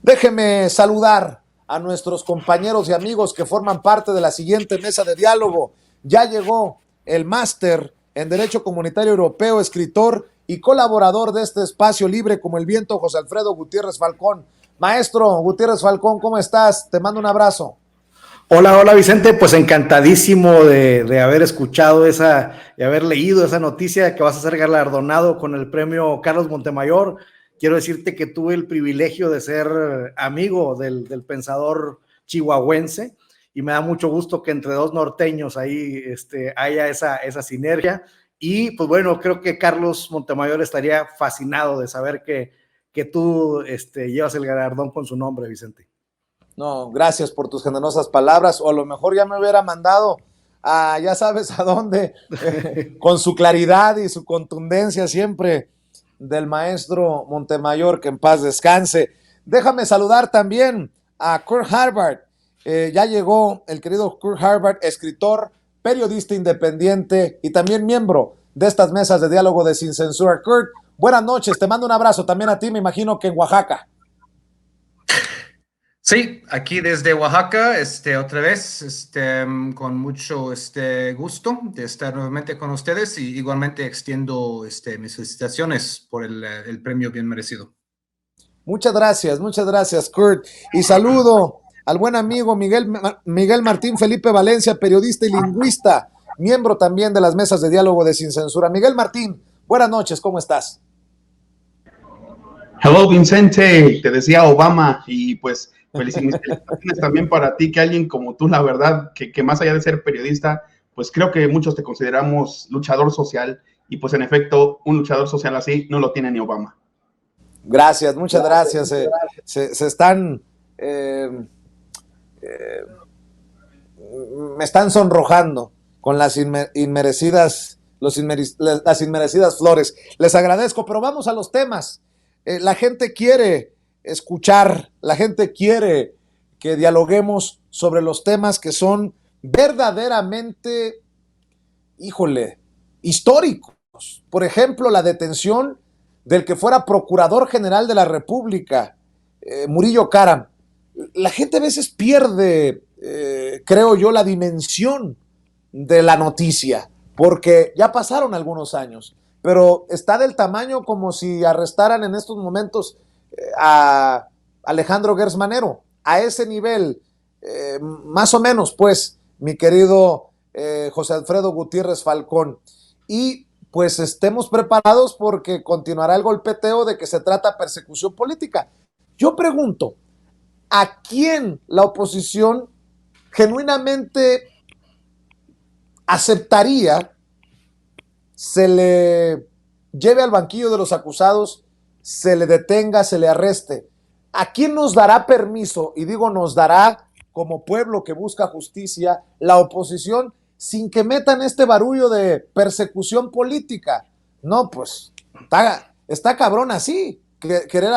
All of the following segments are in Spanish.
Déjeme saludar a nuestros compañeros y amigos que forman parte de la siguiente mesa de diálogo. Ya llegó el máster en Derecho Comunitario Europeo, escritor y colaborador de este espacio libre como el viento, José Alfredo Gutiérrez Falcón. Maestro Gutiérrez Falcón, ¿cómo estás? Te mando un abrazo. Hola Vicente, pues encantadísimo de haber escuchado y haber leído esa noticia de que vas a ser galardonado con el premio Carlos Montemayor. Quiero decirte que tuve el privilegio de ser amigo del pensador chihuahuense y me da mucho gusto que entre dos norteños ahí haya esa sinergia. Y pues bueno, creo que Carlos Montemayor estaría fascinado de saber que tú llevas el galardón con su nombre, Vicente. No, gracias por tus generosas palabras, o a lo mejor ya me hubiera mandado a ya sabes a dónde, con su claridad y su contundencia siempre del maestro Montemayor, que en paz descanse. Déjame saludar también a Kurt Harvard. Ya llegó el querido Kurt Harvard, escritor, periodista independiente y también miembro de estas mesas de diálogo de Sin Censura. Kurt, buenas noches, te mando un abrazo también a ti, me imagino que en Oaxaca. Sí, aquí desde Oaxaca, otra vez, con mucho gusto de estar nuevamente con ustedes y igualmente extiendo mis felicitaciones por el premio bien merecido. Muchas gracias, Kurt. Y saludo al buen amigo Miguel Martín Felipe Valencia, periodista y lingüista, miembro también de las mesas de diálogo de Sin Censura. Miguel Martín, buenas noches, ¿cómo estás? Hello, Vicente, te decía Obama, y pues felicitaciones también para ti, que alguien como tú, la verdad, que más allá de ser periodista, pues creo que muchos te consideramos luchador social, y pues en efecto, un luchador social así no lo tiene ni Obama. Gracias, muchas gracias. Se están, me están sonrojando con las inmerecidas flores. Les agradezco, pero vamos a los temas. La gente quiere escuchar, la gente quiere que dialoguemos sobre los temas que son verdaderamente, históricos. Por ejemplo, la detención del que fuera Procurador General de la República, Murillo Karam. La gente a veces pierde, creo yo, la dimensión de la noticia, porque ya pasaron algunos años, pero está del tamaño como si arrestaran en estos momentos a Alejandro Gertz Manero, a ese nivel, más o menos, pues, mi querido José Alfredo Gutiérrez Falcón. Y pues estemos preparados porque continuará el golpeteo de que se trata persecución política. Yo pregunto, ¿a quién la oposición genuinamente aceptaría se le lleve al banquillo de los acusados, se le detenga, se le arreste? ¿A quién nos dará permiso? Y digo nos dará como pueblo que busca justicia, la oposición, sin que metan este barullo de persecución política. No, pues está cabrón así, querer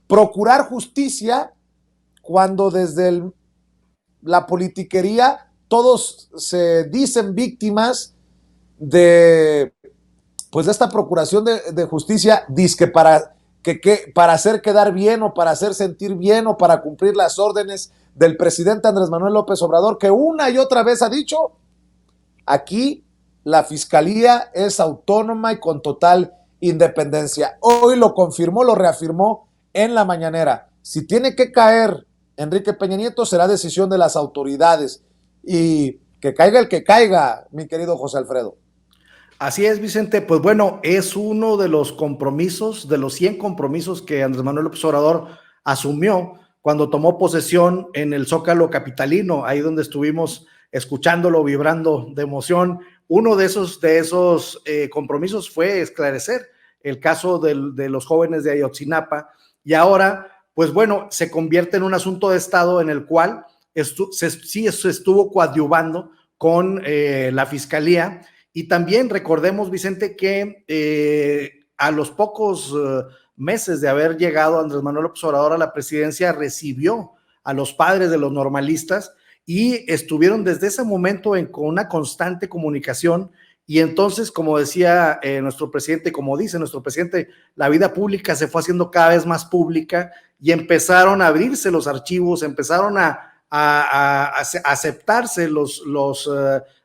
procurar justicia cuando desde la politiquería todos se dicen víctimas de esta procuración de justicia, dizque para hacer quedar bien o para hacer sentir bien o para cumplir las órdenes del presidente Andrés Manuel López Obrador, que una y otra vez ha dicho: aquí la fiscalía es autónoma y con total independencia. Hoy lo confirmó, lo reafirmó en la mañanera. Si tiene que caer Enrique Peña Nieto, será decisión de las autoridades. Y que caiga el que caiga, mi querido José Alfredo. Así es, Vicente. Pues bueno, es uno de los compromisos, de los 100 compromisos que Andrés Manuel López Obrador asumió cuando tomó posesión en el Zócalo capitalino, ahí donde estuvimos escuchándolo, vibrando de emoción. Uno de esos compromisos fue esclarecer el caso de los jóvenes de Ayotzinapa, y ahora, pues bueno, se convierte en un asunto de Estado en el cual sí se estuvo coadyuvando con la Fiscalía. Y también recordemos, Vicente, que a los pocos meses de haber llegado Andrés Manuel López Obrador a la presidencia, recibió a los padres de los normalistas y estuvieron desde ese momento con una constante comunicación. Y entonces, como decía nuestro presidente, como dice nuestro presidente, la vida pública se fue haciendo cada vez más pública y empezaron a abrirse los archivos, empezaron a aceptarse los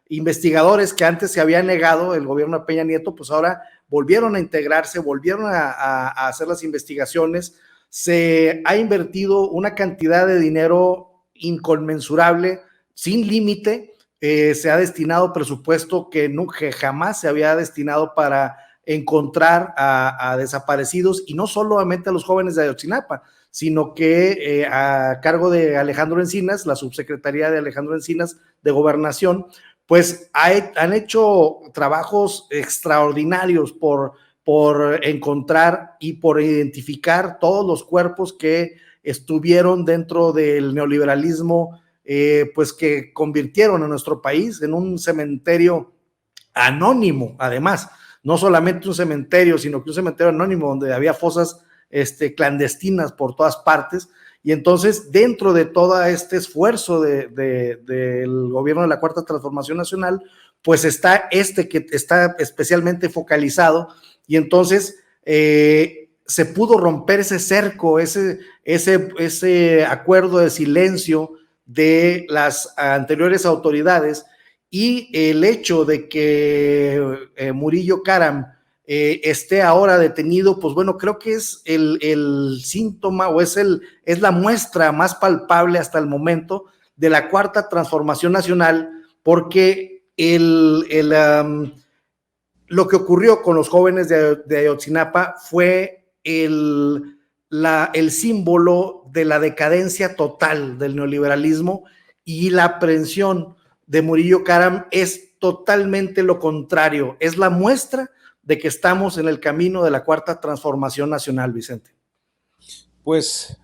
investigadores que antes se había negado el gobierno de Peña Nieto, pues ahora volvieron a integrarse, volvieron a hacer las investigaciones. Se ha invertido una cantidad de dinero inconmensurable, sin límite. Se ha destinado presupuesto que jamás se había destinado para encontrar a desaparecidos, y no solamente a los jóvenes de Ayotzinapa, sino que a cargo de Alejandro Encinas, la subsecretaría de Alejandro Encinas de Gobernación, pues han hecho trabajos extraordinarios por encontrar y por identificar todos los cuerpos que estuvieron dentro del neoliberalismo, pues que convirtieron a nuestro país en un cementerio anónimo, además, no solamente un cementerio, sino que un cementerio anónimo donde había fosas clandestinas por todas partes. Y entonces, dentro de todo este esfuerzo del gobierno de la Cuarta Transformación Nacional, pues está que está especialmente focalizado, y entonces se pudo romper ese cerco, ese acuerdo de silencio de las anteriores autoridades, y el hecho de que Murillo Karam esté ahora detenido, pues bueno, creo que es el síntoma, o es la muestra más palpable hasta el momento de la Cuarta Transformación Nacional, porque lo que ocurrió con los jóvenes de Ayotzinapa fue el símbolo de la decadencia total del neoliberalismo, y la aprehensión de Murillo Karam es totalmente lo contrario, es la muestra de que estamos en el camino de la Cuarta Transformación Nacional, Vicente. Pues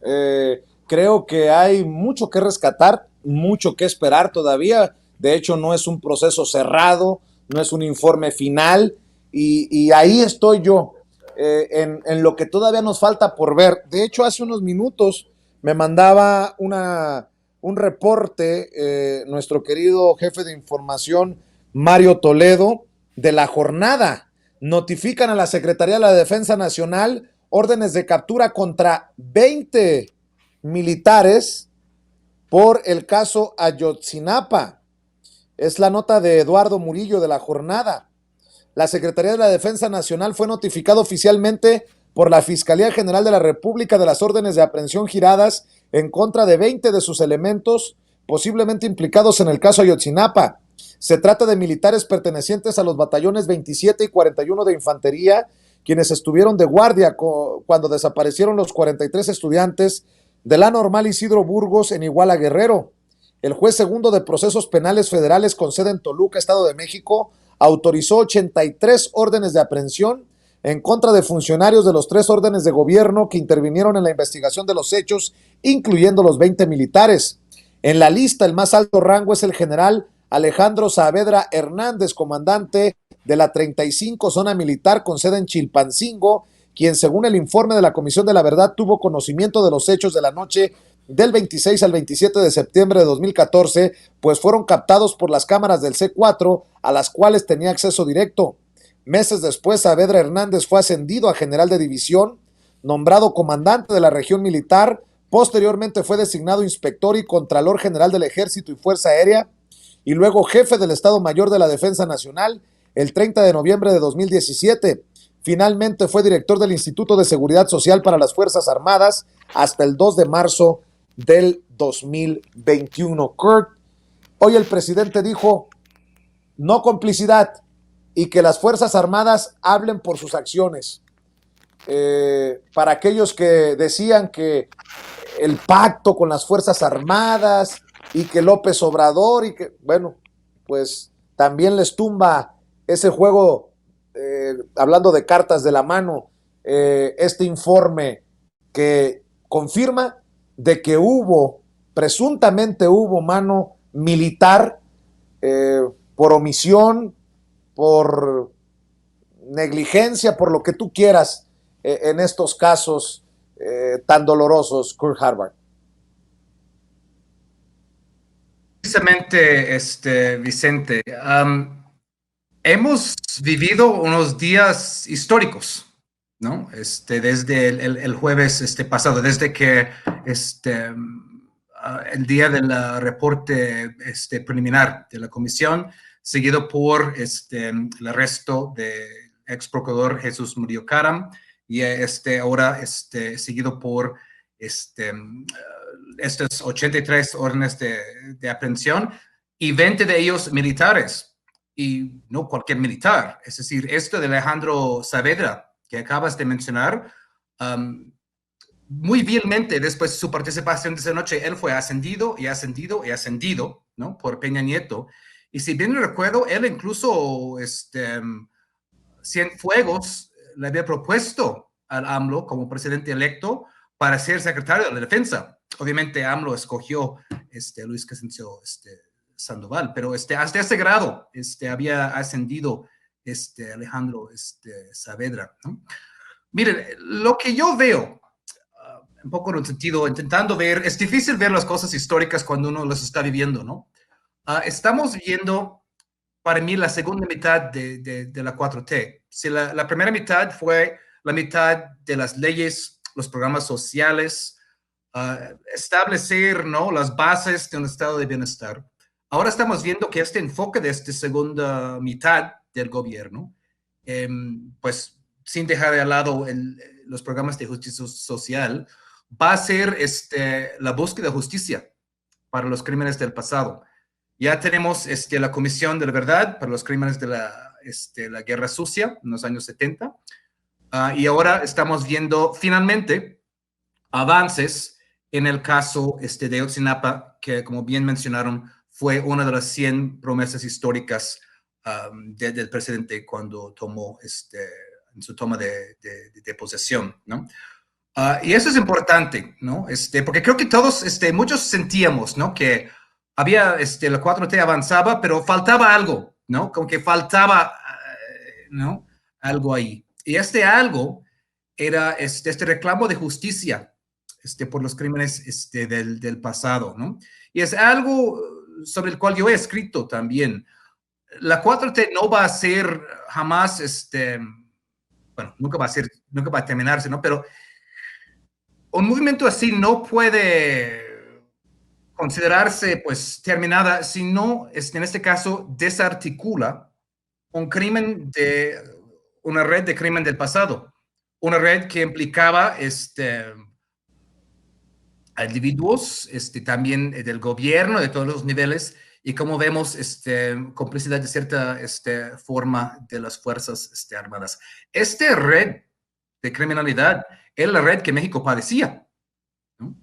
creo que hay mucho que rescatar, mucho que esperar todavía. De hecho, no es un proceso cerrado, no es un informe final, y ahí estoy yo, en lo que todavía nos falta por ver. De hecho, hace unos minutos me mandaba un reporte nuestro querido jefe de información, Mario Toledo, de la jornada. Notifican a la Secretaría de la Defensa Nacional órdenes de captura contra 20 militares por el caso Ayotzinapa. Es la nota de Eduardo Murillo de la jornada. La Secretaría de la Defensa Nacional fue notificada oficialmente por la Fiscalía General de la República de las órdenes de aprehensión giradas en contra de 20 de sus elementos posiblemente implicados en el caso Ayotzinapa. Se trata de militares pertenecientes a los batallones 27 y 41 de Infantería, quienes estuvieron de guardia cuando desaparecieron los 43 estudiantes de la Normal Isidro Burgos en Iguala, Guerrero. El juez segundo de procesos penales federales con sede en Toluca, Estado de México, autorizó 83 órdenes de aprehensión en contra de funcionarios de los 3 órdenes de gobierno que intervinieron en la investigación de los hechos, incluyendo los 20 militares. En la lista, el más alto rango es el general Alejandro Saavedra Hernández, comandante de la 35 Zona Militar con sede en Chilpancingo, quien, según el informe de la Comisión de la Verdad, tuvo conocimiento de los hechos de la noche del 26 al 27 de septiembre de 2014, pues fueron captados por las cámaras del C4, a las cuales tenía acceso directo. Meses después, Saavedra Hernández fue ascendido a general de división, nombrado comandante de la región militar. Posteriormente fue designado inspector y contralor general del Ejército y Fuerza Aérea, y luego jefe del Estado Mayor de la Defensa Nacional el 30 de noviembre de 2017. Finalmente fue director del Instituto de Seguridad Social para las Fuerzas Armadas hasta el 2 de marzo del 2021. Kurt, hoy el presidente dijo no complicidad y que las Fuerzas Armadas hablen por sus acciones. Para aquellos que decían que el pacto con las Fuerzas Armadas y que López Obrador y que, bueno, pues también les tumba ese juego, hablando de cartas de la mano, este informe que confirma de que presuntamente hubo mano militar, por omisión, por negligencia, por lo que tú quieras, en estos casos tan dolorosos, Kurt Harvard. Precisamente, Vicente, hemos vivido unos días históricos ¿no? Desde el jueves pasado, desde que el día del reporte preliminar de la comisión, seguido por el arresto del ex procurador Jesús Murillo Caram, y ahora seguido por estas 83 órdenes de aprehensión y 20 de ellos militares, y no cualquier militar. Es decir, esto de Alejandro Saavedra, que acabas de mencionar, muy vilmente después de su participación de esa noche, él fue ascendido y ascendido y ascendido, ¿no? Por Peña Nieto. Y si bien recuerdo, él incluso Cienfuegos le había propuesto al AMLO como presidente electo para ser secretario de la defensa. Obviamente AMLO escogió a Luis Crescencio Sandoval, pero hasta ese grado había ascendido Alejandro Saavedra, ¿no? Miren, lo que yo veo, un poco en un sentido, intentando ver, es difícil ver las cosas históricas cuando uno las está viviendo, ¿no? Estamos viendo, para mí, la segunda mitad de la 4T. Si la primera mitad fue la mitad de las leyes, los programas sociales, establecer, ¿no?, las bases de un estado de bienestar. Ahora estamos viendo que este enfoque de esta segunda mitad del gobierno, pues sin dejar de lado los programas de justicia social, va a ser la búsqueda de justicia para los crímenes del pasado. Ya tenemos la Comisión de la Verdad para los crímenes de la Guerra Sucia en los años 70, y ahora estamos viendo finalmente avances en el caso de Ayotzinapa, que, como bien mencionaron, fue una de las 100 promesas históricas del presidente cuando tomó en su toma de posesión, ¿no? Y eso es importante, ¿no? Porque creo que todos, muchos sentíamos, ¿no?, que había, la 4T avanzaba, pero faltaba algo, ¿no? Como que faltaba, ¿no?, algo ahí. Y algo era este reclamo de justicia por los crímenes del pasado, ¿no? Y es algo sobre el cual yo he escrito también. La 4T no va a ser jamás, bueno, nunca va a terminarse, ¿no? Pero un movimiento así no puede considerarse, pues, terminada si no, en este caso, desarticula un crimen una red de crimen del pasado, una red que implicaba a individuos, también del gobierno, de todos los niveles, y como vemos, complicidad de cierta forma de las fuerzas armadas. Esta red de criminalidad era la red que México padecía, ¿no?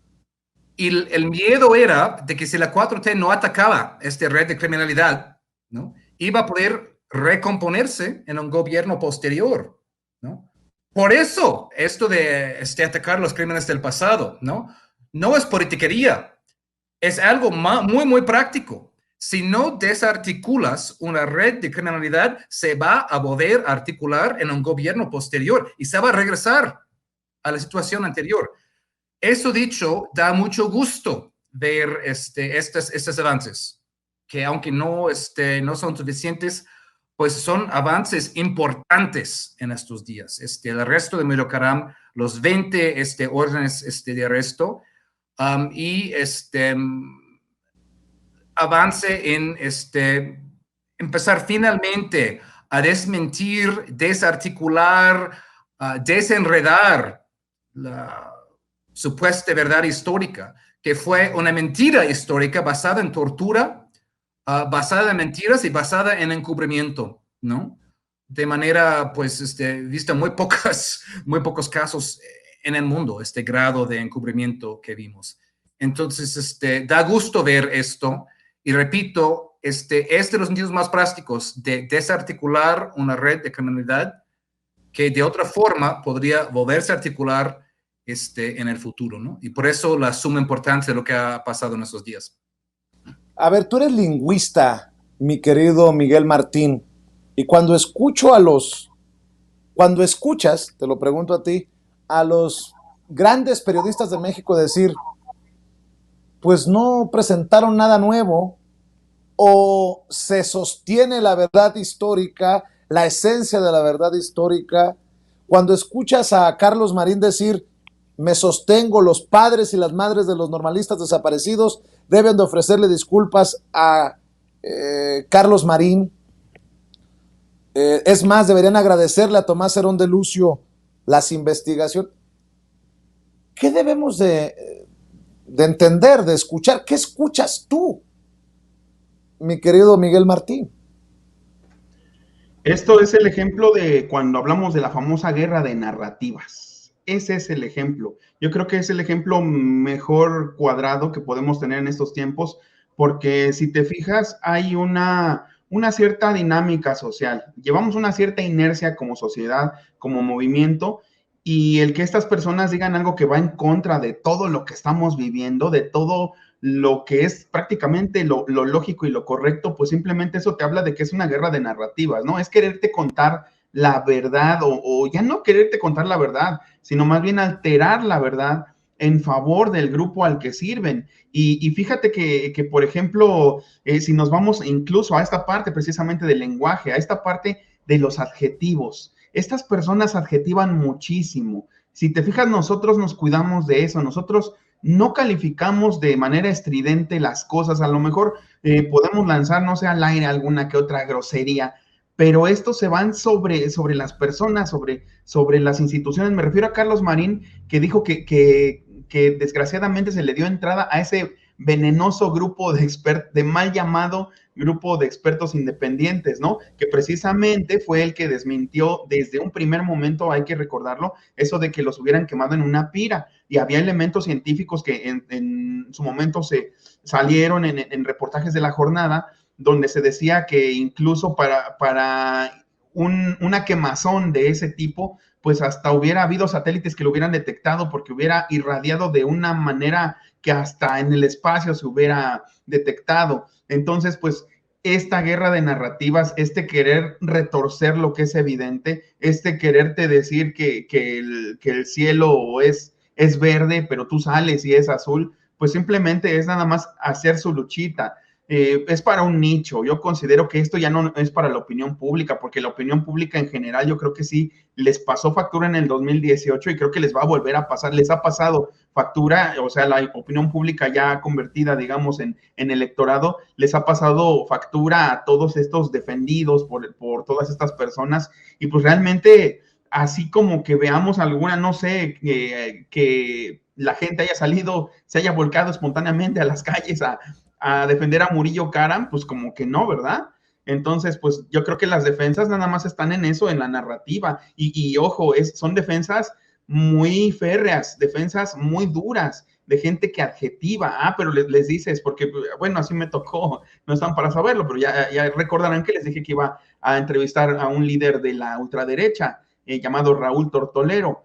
Y el miedo era de que si la 4T no atacaba esta red de criminalidad, ¿no?, iba a poder recomponerse en un gobierno posterior, ¿no? Por eso, esto de atacar los crímenes del pasado, ¿no?, no es politiquería, es algo muy, muy práctico. Si no desarticulas una red de criminalidad, se va a poder articular en un gobierno posterior y se va a regresar a la situación anterior. Eso dicho, da mucho gusto ver estos avances, que aunque no son suficientes, pues son avances importantes en estos días. El arresto de Murillo Caram, los 20 órdenes de arresto, y avance en empezar finalmente a desmentir, desarticular, desenredar la supuesta verdad histórica, que fue una mentira histórica basada en tortura, basada en mentiras y basada en encubrimiento, ¿no? De manera, pues, vista muy pocos casos en el mundo, este grado de encubrimiento que vimos. Entonces, da gusto ver esto. Y repito, es de los sentidos más prácticos de desarticular una red de criminalidad que de otra forma podría volverse a articular en el futuro, ¿no? Y por eso la suma importancia de lo que ha pasado en estos días. A ver, tú eres lingüista, mi querido Miguel Martín, y cuando escuchas, te lo pregunto a ti, a los grandes periodistas de México decir, pues no presentaron nada nuevo, o se sostiene la verdad histórica, la esencia de la verdad histórica, Cuando escuchas a Carlos Marín decir, me sostengo, los padres y las madres de los normalistas desaparecidos deben de ofrecerle disculpas a Carlos Marín. Es más, deberían agradecerle a Tomás Herón de Lucio las investigaciones. ¿Qué debemos de entender, de escuchar? ¿Qué escuchas tú, mi querido Miguel Martín? Esto es el ejemplo de cuando hablamos de la famosa guerra de narrativas. Ese es el ejemplo. Yo creo que es el ejemplo mejor cuadrado que podemos tener en estos tiempos, porque si te fijas, hay una cierta dinámica social. Llevamos una cierta inercia como sociedad, como movimiento, y el que estas personas digan algo que va en contra de todo lo que estamos viviendo, de todo lo que es prácticamente lo lógico y lo correcto, pues simplemente eso te habla de que es una guerra de narrativas, ¿no? Es quererte contar la verdad o ya no quererte contar la verdad, sino más bien alterar la verdad en favor del grupo al que sirven. Y fíjate que, por ejemplo, si nos vamos incluso a esta parte precisamente del lenguaje, a esta parte de los adjetivos, estas personas adjetivan muchísimo. Si te fijas, nosotros nos cuidamos de eso, nosotros no calificamos de manera estridente las cosas, a lo mejor podemos lanzar, no sé, al aire alguna que otra grosería, pero estos se van sobre las personas, sobre las instituciones. Me refiero a Carlos Marín, que dijo que desgraciadamente se le dio entrada a ese venenoso grupo de mal llamado grupo de expertos independientes, ¿no? Que precisamente fue el que desmintió desde un primer momento, hay que recordarlo, eso de que los hubieran quemado en una pira, y había elementos científicos que en su momento se salieron en reportajes de La Jornada, donde se decía que incluso para una quemazón de ese tipo, pues hasta hubiera habido satélites que lo hubieran detectado porque hubiera irradiado de una manera que hasta en el espacio se hubiera detectado. Entonces, pues esta guerra de narrativas, este querer retorcer lo que es evidente, este quererte decir que el cielo es verde, pero tú sales y es azul, pues simplemente es nada más hacer su luchita. Es para un nicho. Yo considero que esto ya no es para la opinión pública, porque la opinión pública en general yo creo que sí les pasó factura en el 2018 y creo que les va a volver a pasar, les ha pasado factura, o sea, la opinión pública ya convertida, digamos, en electorado, les ha pasado factura a todos estos defendidos por todas estas personas, y pues realmente, así como que veamos alguna, no sé, que la gente haya salido, se haya volcado espontáneamente a las calles a defender a Murillo Karam, pues como que no, ¿verdad? Entonces, pues yo creo que las defensas nada más están en eso, en la narrativa, y ojo, son defensas muy férreas, defensas muy duras, de gente que adjetiva, pero les dices, porque, bueno, así me tocó, no están para saberlo, pero ya recordarán que les dije que iba a entrevistar a un líder de la ultraderecha, llamado Raúl Tortolero,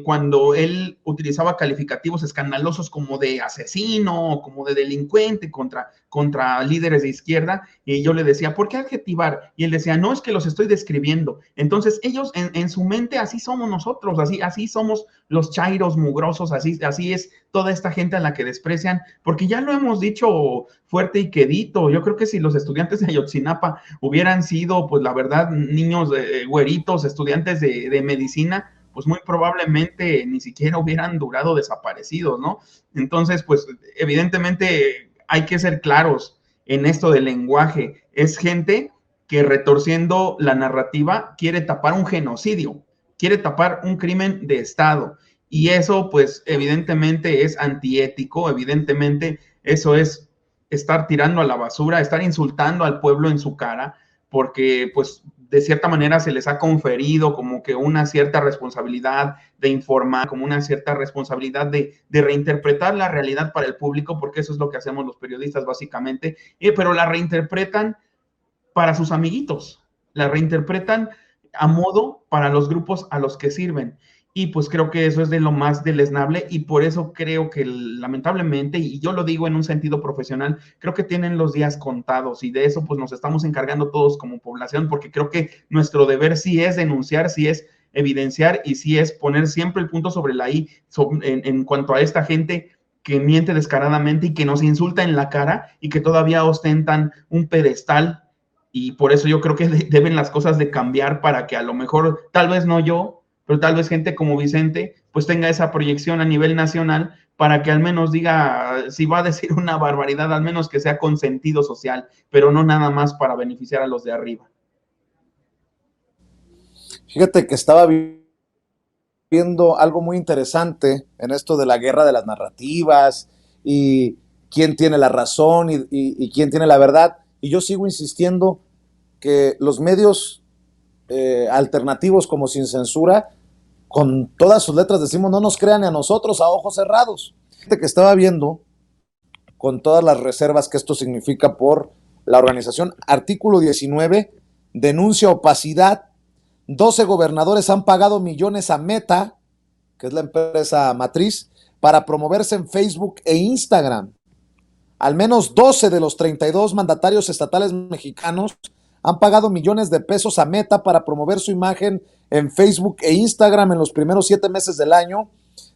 cuando él utilizaba calificativos escandalosos como de asesino, como de delincuente contra líderes de izquierda, y yo le decía, ¿por qué adjetivar? Y él decía, no, es que los estoy describiendo. Entonces ellos en su mente, así somos nosotros, así somos los chairos mugrosos, así es toda esta gente a la que desprecian, porque ya lo hemos dicho fuerte y quedito. Yo creo que si los estudiantes de Ayotzinapa hubieran sido, pues la verdad, niños güeritos, estudiantes de medicina, pues muy probablemente ni siquiera hubieran durado desaparecidos, ¿no? Entonces, pues evidentemente hay que ser claros en esto del lenguaje. Es gente que, retorciendo la narrativa, quiere tapar un genocidio, quiere tapar un crimen de Estado, y eso pues evidentemente es antiético, evidentemente eso es estar tirando a la basura, estar insultando al pueblo en su cara, porque pues de cierta manera se les ha conferido como que una cierta responsabilidad de informar, como una cierta responsabilidad de reinterpretar la realidad para el público, porque eso es lo que hacemos los periodistas básicamente, pero la reinterpretan para sus amiguitos, la reinterpretan a modo para los grupos a los que sirven. Y pues creo que eso es de lo más deleznable, y por eso creo que lamentablemente, y yo lo digo en un sentido profesional, creo que tienen los días contados, y de eso pues nos estamos encargando todos como población, porque creo que nuestro deber sí es denunciar, sí es evidenciar, y sí es poner siempre el punto sobre la I en cuanto a esta gente que miente descaradamente y que nos insulta en la cara y que todavía ostentan un pedestal. Y por eso yo creo que deben las cosas de cambiar, para que a lo mejor, tal vez no yo, pero tal vez gente como Vicente pues tenga esa proyección a nivel nacional para que al menos diga, si va a decir una barbaridad, al menos que sea con sentido social, pero no nada más para beneficiar a los de arriba. Fíjate que estaba viendo algo muy interesante en esto de la guerra de las narrativas y quién tiene la razón y quién tiene la verdad. Y yo sigo insistiendo que los medios alternativos como Sin Censura, con todas sus letras decimos, no nos crean ni a nosotros a ojos cerrados. Fíjate que estaba viendo, con todas las reservas que esto significa por la organización, artículo 19, denuncia opacidad. 12 gobernadores han pagado millones a Meta, que es la empresa matriz, para promoverse en Facebook e Instagram. Al menos 12 de los 32 mandatarios estatales mexicanos han pagado millones de pesos a Meta para promover su imagen en Facebook e Instagram en los primeros 7 meses del año,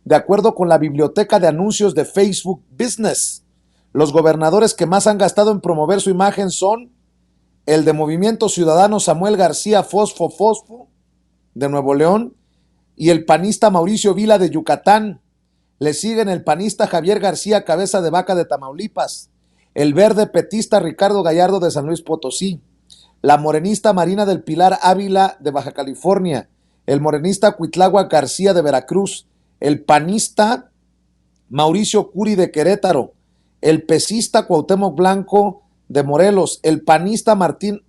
de acuerdo con la biblioteca de anuncios de Facebook Business. Los gobernadores que más han gastado en promover su imagen son el de Movimiento Ciudadano Samuel García Fosfo de Nuevo León y el panista Mauricio Vila de Yucatán. Le siguen el panista Javier García Cabeza de Vaca de Tamaulipas, el verde petista Ricardo Gallardo de San Luis Potosí, la morenista Marina del Pilar Ávila de Baja California, el morenista Cuitláhuac García de Veracruz, el panista Mauricio Curi de Querétaro, el pesista Cuauhtémoc Blanco de Morelos, el panista Martín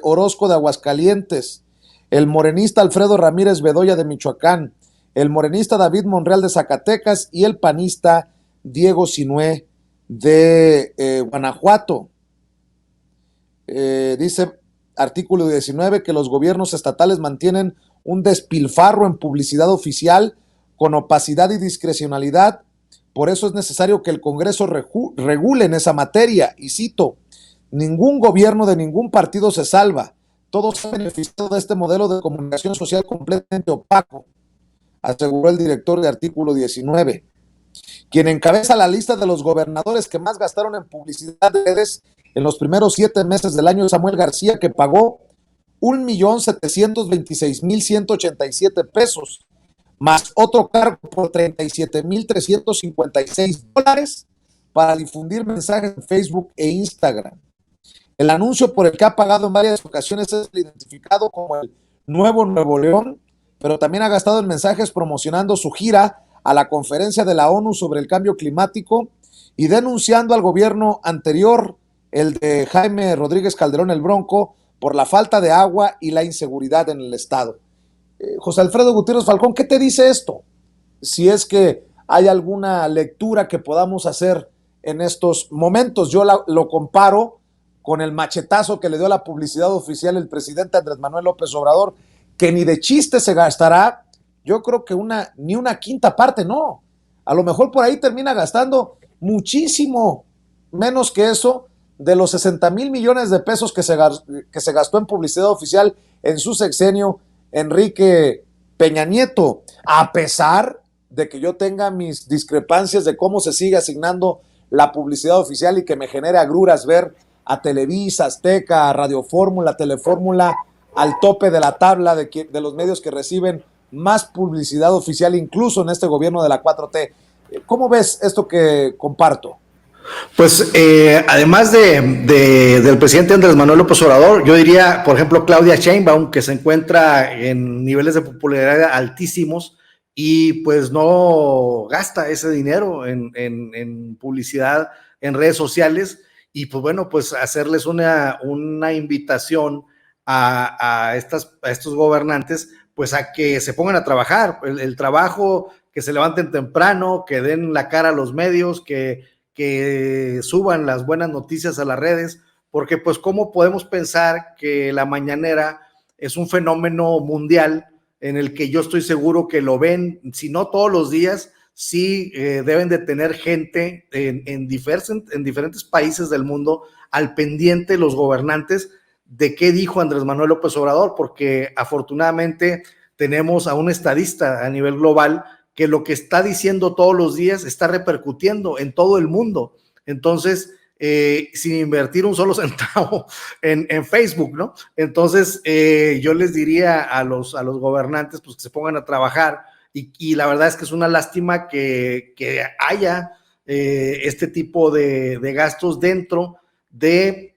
Orozco de Aguascalientes, el morenista Alfredo Ramírez Bedoya de Michoacán, el morenista David Monreal de Zacatecas y el panista Diego Sinué de Guanajuato. Dice artículo 19 que los gobiernos estatales mantienen un despilfarro en publicidad oficial con opacidad y discrecionalidad. Por eso es necesario que el Congreso regule en esa materia. Y cito, ningún gobierno de ningún partido se salva. Todos se han beneficiado de este modelo de comunicación social completamente opaco, aseguró el director de artículo 19. Quien encabeza la lista de los gobernadores que más gastaron en publicidad de redes en los primeros 7 meses del año es Samuel García, que pagó 1,726,187 pesos, más otro cargo por $37,356 para difundir mensajes en Facebook e Instagram. El anuncio por el que ha pagado en varias ocasiones es identificado como el Nuevo Nuevo León, pero también ha gastado en mensajes promocionando su gira a la conferencia de la ONU sobre el cambio climático y denunciando al gobierno anterior, el de Jaime Rodríguez Calderón el Bronco, por la falta de agua y la inseguridad en el estado. José Alfredo Gutiérrez Falcón, ¿qué te dice esto? Si es que hay alguna lectura que podamos hacer en estos momentos. Yo lo comparo con el machetazo que le dio a la publicidad oficial el presidente Andrés Manuel López Obrador, que ni de chiste se gastará, yo creo que ni una quinta parte, no. A lo mejor por ahí termina gastando muchísimo menos que eso de los 60,000 millones de pesos que se gastó en publicidad oficial en su sexenio Enrique Peña Nieto, a pesar de que yo tenga mis discrepancias de cómo se sigue asignando la publicidad oficial y que me genere agruras ver a Televisa, Azteca, a Radio Fórmula, Telefórmula al tope de la tabla de los medios que reciben más publicidad oficial, incluso en este gobierno de la 4T. ¿Cómo ves esto que comparto? Pues además del presidente Andrés Manuel López Obrador, yo diría, por ejemplo, Claudia Sheinbaum, que se encuentra en niveles de popularidad altísimos y pues no gasta ese dinero en publicidad en redes sociales, y pues bueno, pues hacerles una invitación a estos gobernantes, pues a que se pongan a trabajar, el trabajo, que se levanten temprano, que den la cara a los medios, que suban las buenas noticias a las redes, porque pues cómo podemos pensar que la mañanera es un fenómeno mundial en el que yo estoy seguro que lo ven, si no todos los días, sí deben de tener gente en diferentes países del mundo al pendiente los gobernantes de qué dijo Andrés Manuel López Obrador, porque afortunadamente tenemos a un estadista a nivel global que lo que está diciendo todos los días está repercutiendo en todo el mundo. Entonces, sin invertir un solo centavo en Facebook, ¿no? Entonces, yo les diría a los gobernantes, pues que se pongan a trabajar, y la verdad es que es una lástima que haya este tipo de gastos dentro de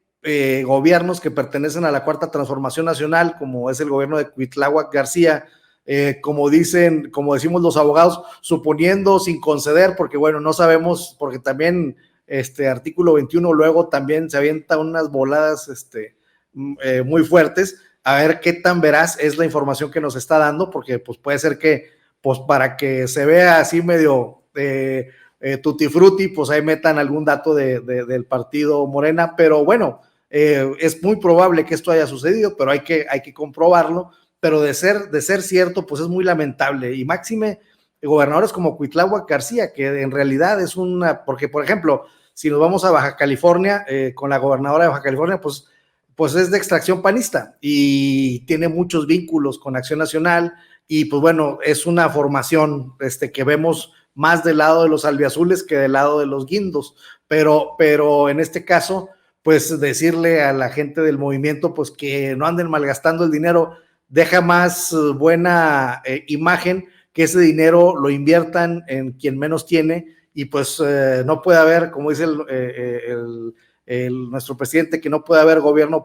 gobiernos que pertenecen a la Cuarta Transformación Nacional, como es el gobierno de Cuitláhuac García, como decimos los abogados, suponiendo sin conceder, porque bueno, no sabemos, porque también artículo 21 luego también se avienta unas voladas muy fuertes, a ver qué tan veraz es la información que nos está dando, porque pues puede ser que pues para que se vea así medio tutti frutti, pues ahí metan algún dato del partido Morena, pero bueno, es muy probable que esto haya sucedido, pero hay que comprobarlo, pero de ser cierto, pues es muy lamentable, y máxime gobernadores como Cuitláhuac García, que en realidad es porque por ejemplo, si nos vamos a Baja California, con la gobernadora de Baja California, pues es de extracción panista y tiene muchos vínculos con Acción Nacional, y pues bueno, es una formación que vemos más del lado de los albiazules que del lado de los guindos, pero en este caso, pues decirle a la gente del movimiento, pues que no anden malgastando el dinero, deja más buena imagen que ese dinero lo inviertan en quien menos tiene, y pues no puede haber, como dice nuestro presidente, que no puede haber gobierno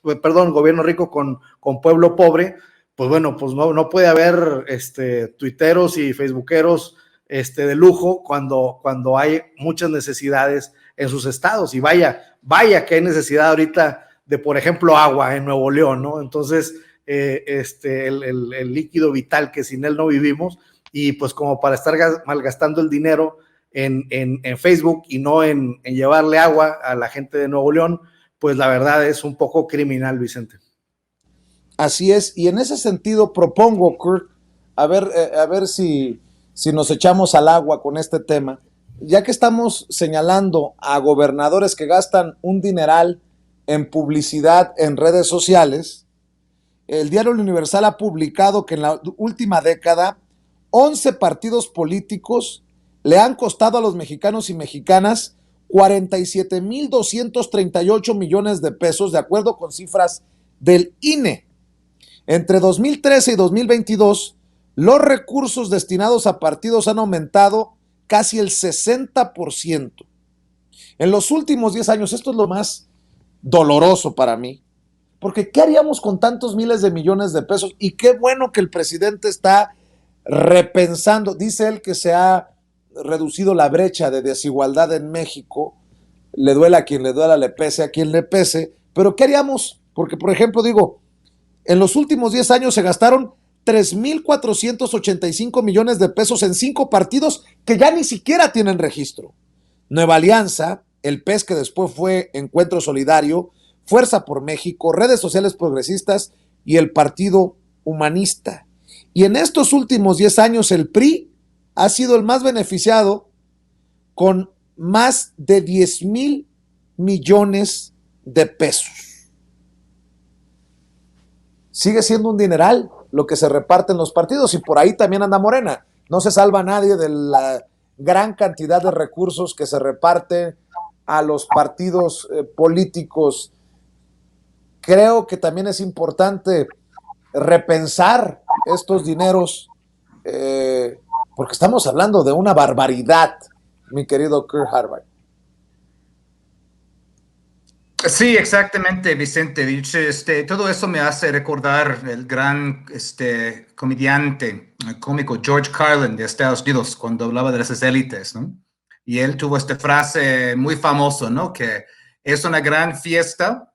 gobierno rico con pueblo pobre. Pues bueno, pues no puede haber tuiteros y facebookeros de lujo cuando hay muchas necesidades en sus estados, y vaya que hay necesidad ahorita de, por ejemplo, agua en Nuevo León, ¿no? Entonces, el líquido vital que sin él no vivimos, y pues como para estar malgastando el dinero en Facebook y no en llevarle agua a la gente de Nuevo León, pues la verdad es un poco criminal, Vicente. Así es, y en ese sentido propongo, Kurt, a ver si nos echamos al agua con este tema, ya que estamos señalando a gobernadores que gastan un dineral en publicidad en redes sociales. El diario El Universal ha publicado que en la última década 11 partidos políticos le han costado a los mexicanos y mexicanas 47,238 millones de pesos, de acuerdo con cifras del INE. Entre 2013 y 2022, los recursos destinados a partidos han aumentado casi el 60%. En los últimos 10 años, esto es lo más doloroso para mí, porque ¿qué haríamos con tantos miles de millones de pesos? Y qué bueno que el presidente está repensando. Dice él que se ha reducido la brecha de desigualdad en México. Le duela a quien le duela, le pese a quien le pese. Pero ¿qué haríamos? Porque, por ejemplo, digo, en los últimos 10 años se gastaron 3,485 millones de pesos en 5 partidos que ya ni siquiera tienen registro. Nueva Alianza, el PES, que después fue Encuentro Solidario, Fuerza por México, Redes Sociales Progresistas y el Partido Humanista. Y en estos últimos 10 años el PRI ha sido el más beneficiado, con más de 10,000 millones de pesos. Sigue siendo un dineral lo que se reparte en los partidos, y por ahí también anda Morena. No se salva nadie de la gran cantidad de recursos que se reparten a los partidos políticos. Creo que también es importante repensar estos dineros, porque estamos hablando de una barbaridad, mi querido Kurt Harvard. Sí, exactamente, Vicente. Dicho, todo eso me hace recordar el gran comediante, cómico George Carlin de Estados Unidos, cuando hablaba de las élites, ¿no? Y él tuvo esta frase muy famosa, ¿no? Que es una gran fiesta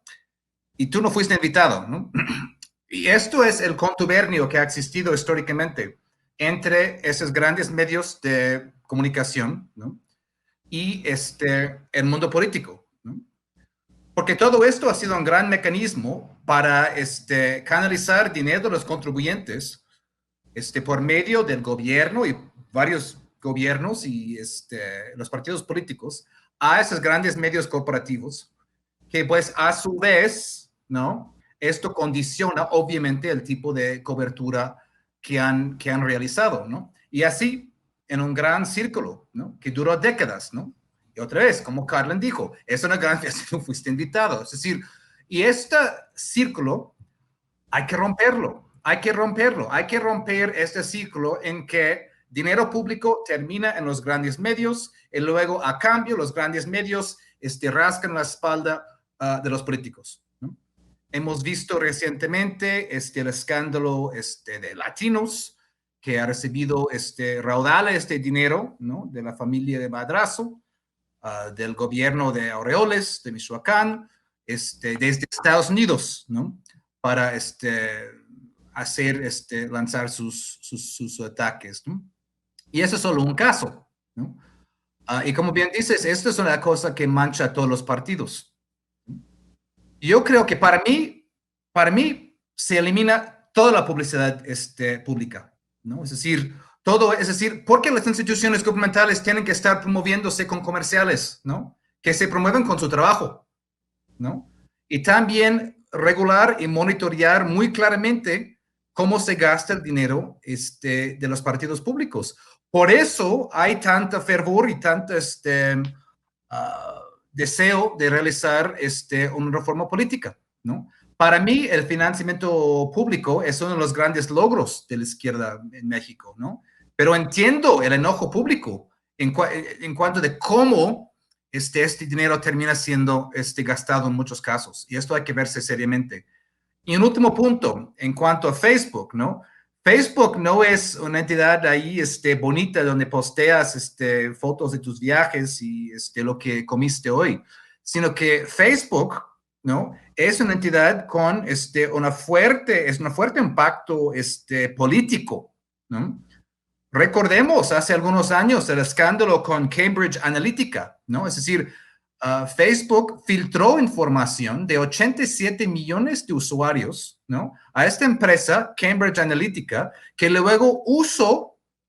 y tú no fuiste invitado, ¿no? Y esto es el contubernio que ha existido históricamente entre esos grandes medios de comunicación, ¿no? Y el mundo político, ¿no? Porque todo esto ha sido un gran mecanismo para canalizar dinero de los contribuyentes por medio del gobierno y varios gobiernos y los partidos políticos a esos grandes medios corporativos, que pues a su vez, ¿no? Esto condiciona obviamente el tipo de cobertura que han realizado, ¿no? Y así en un gran círculo, ¿no? Que duró décadas, ¿no? Y otra vez, como Carlen dijo, es una gran fiesta, no fuiste invitado. Es decir, y este círculo hay que romperlo, hay que romperlo, hay que romper este círculo en que dinero público termina en los grandes medios y luego a cambio los grandes medios rascan la espalda de los políticos, ¿no? Hemos visto recientemente el escándalo de Latinos, que ha recibido raudales de dinero, ¿no? De la familia de Madrazo, del gobierno de Aureoles, de Michoacán, desde Estados Unidos, ¿no? Para hacer, lanzar sus ataques, ¿no? Y eso es solo un caso, ¿no? Y como bien dices, esto es una cosa que mancha a todos los partidos. Yo creo que para mí se elimina toda la publicidad pública, ¿no? Es decir, porque las instituciones gubernamentales tienen que estar promoviéndose con comerciales, ¿no? Que se promueven con su trabajo, ¿no? Y también regular y monitorear muy claramente cómo se gasta el dinero de los partidos públicos. Por eso hay tanta fervor y tanto deseo de realizar una reforma política, ¿no? Para mí, el financiamiento público es uno de los grandes logros de la izquierda en México, ¿no? Pero entiendo el enojo público en cuanto de cómo este dinero termina siendo gastado en muchos casos. Y esto hay que verse seriamente. Y un último punto, en cuanto a Facebook, ¿no? Facebook no es una entidad ahí bonita donde posteas fotos de tus viajes y lo que comiste hoy, sino que Facebook, ¿no? Es una entidad con un fuerte impacto político, ¿no? Recordemos hace algunos años el escándalo con Cambridge Analytica, ¿no? Es decir, Facebook filtró información de 87 millones de usuarios, ¿no? A esta empresa, Cambridge Analytica, que luego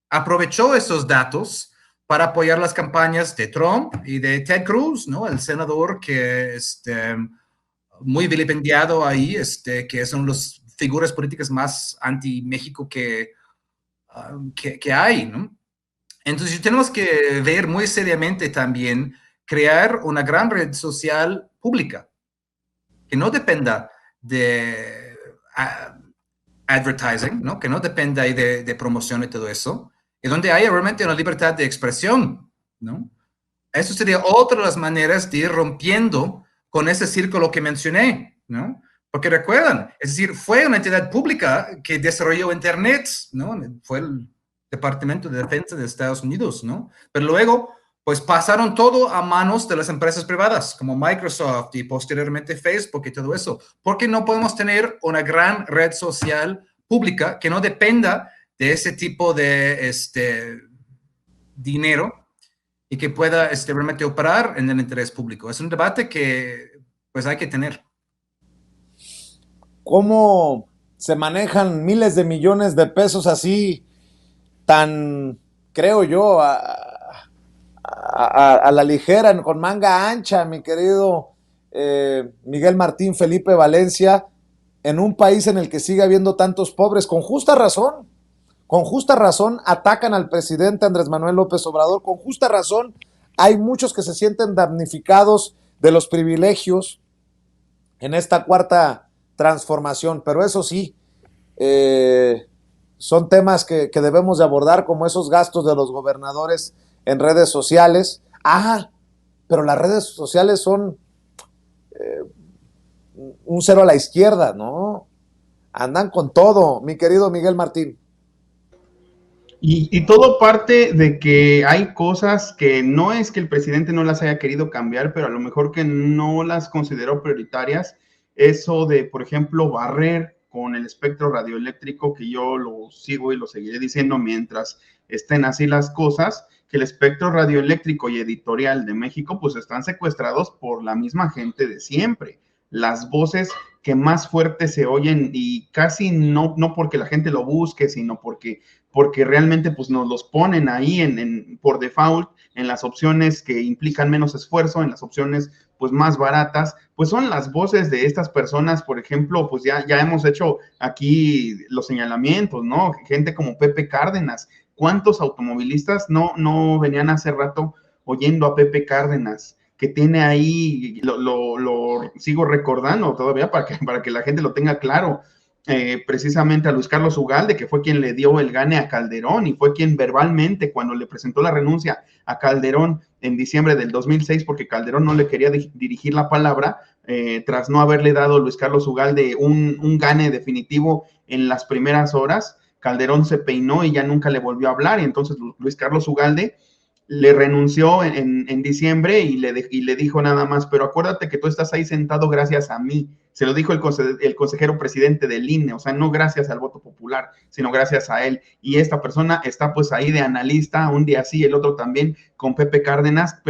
aprovechó esos datos para apoyar las campañas de Trump y de Ted Cruz, ¿no? El senador que muy vilipendiado ahí, que son las figuras políticas más anti-México que hay, ¿no? Entonces tenemos que ver muy seriamente también crear una gran red social pública que no dependa de advertising, ¿no? Que no dependa de promoción y todo eso, y donde haya realmente una libertad de expresión, ¿no? Eso sería otra de las maneras de ir rompiendo con ese círculo que mencioné, ¿no? Porque recuerdan, es decir, fue una entidad pública que desarrolló Internet, ¿no? Fue el Departamento de Defensa de Estados Unidos, ¿no? Pero luego, pues pasaron todo a manos de las empresas privadas, como Microsoft y posteriormente Facebook y todo eso. Porque no podemos tener una gran red social pública que no dependa de ese tipo de dinero y que pueda realmente operar en el interés público. Es un debate que pues hay que tener. ¿Cómo se manejan miles de millones de pesos así, tan, creo yo, a la ligera, con manga ancha, mi querido Miguel Martín Felipe Valencia, en un país en el que sigue habiendo tantos pobres, con justa razón atacan al presidente Andrés Manuel López Obrador, con justa razón hay muchos que se sienten damnificados de los privilegios en esta cuarta transformación, pero eso sí, son temas que debemos de abordar, como esos gastos de los gobernadores en redes sociales. Pero las redes sociales son un cero a la izquierda, ¿no? Andan con todo, mi querido Miguel Martín. Y todo parte de que hay cosas que no es que el presidente no las haya querido cambiar, pero a lo mejor que no las consideró prioritarias. Eso de, por ejemplo, barrer con el espectro radioeléctrico, que yo lo sigo y lo seguiré diciendo mientras estén así las cosas, que el espectro radioeléctrico y editorial de México pues están secuestrados por la misma gente de siempre. Las voces que más fuertes se oyen y casi no porque la gente lo busque, sino porque realmente pues nos los ponen ahí por default en las opciones que implican menos esfuerzo, en las opciones pues más baratas, pues son las voces de estas personas. Por ejemplo, pues ya hemos hecho aquí los señalamientos, ¿no? Gente como Pepe Cárdenas. ¿Cuántos automovilistas no venían hace rato oyendo a Pepe Cárdenas, que tiene ahí, lo sigo recordando todavía para que la gente lo tenga claro, precisamente a Luis Carlos Ugalde, que fue quien le dio el gane a Calderón y fue quien verbalmente, cuando le presentó la renuncia a Calderón en diciembre del 2006, porque Calderón no le quería dirigir la palabra, tras no haberle dado a Luis Carlos Ugalde un gane definitivo en las primeras horas, Calderón se peinó y ya nunca le volvió a hablar, y entonces Luis Carlos Ugalde le renunció en diciembre y le dijo nada más, pero acuérdate que tú estás ahí sentado gracias a mí. Se lo dijo el consejero presidente del INE, o sea, no gracias al voto popular, sino gracias a él. Y esta persona está pues ahí de analista, un día sí, el otro también, con Pepe Cárdenas,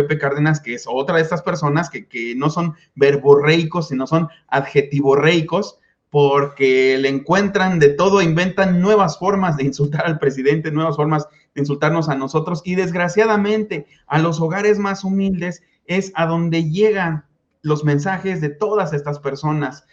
que es otra de estas personas que no son verborreicos, sino son adjetivorreicos, porque le encuentran de todo, inventan nuevas formas de insultar al presidente, nuevas formas de insultarnos a nosotros, y desgraciadamente a los hogares más humildes es a donde llegan los mensajes de todas estas personas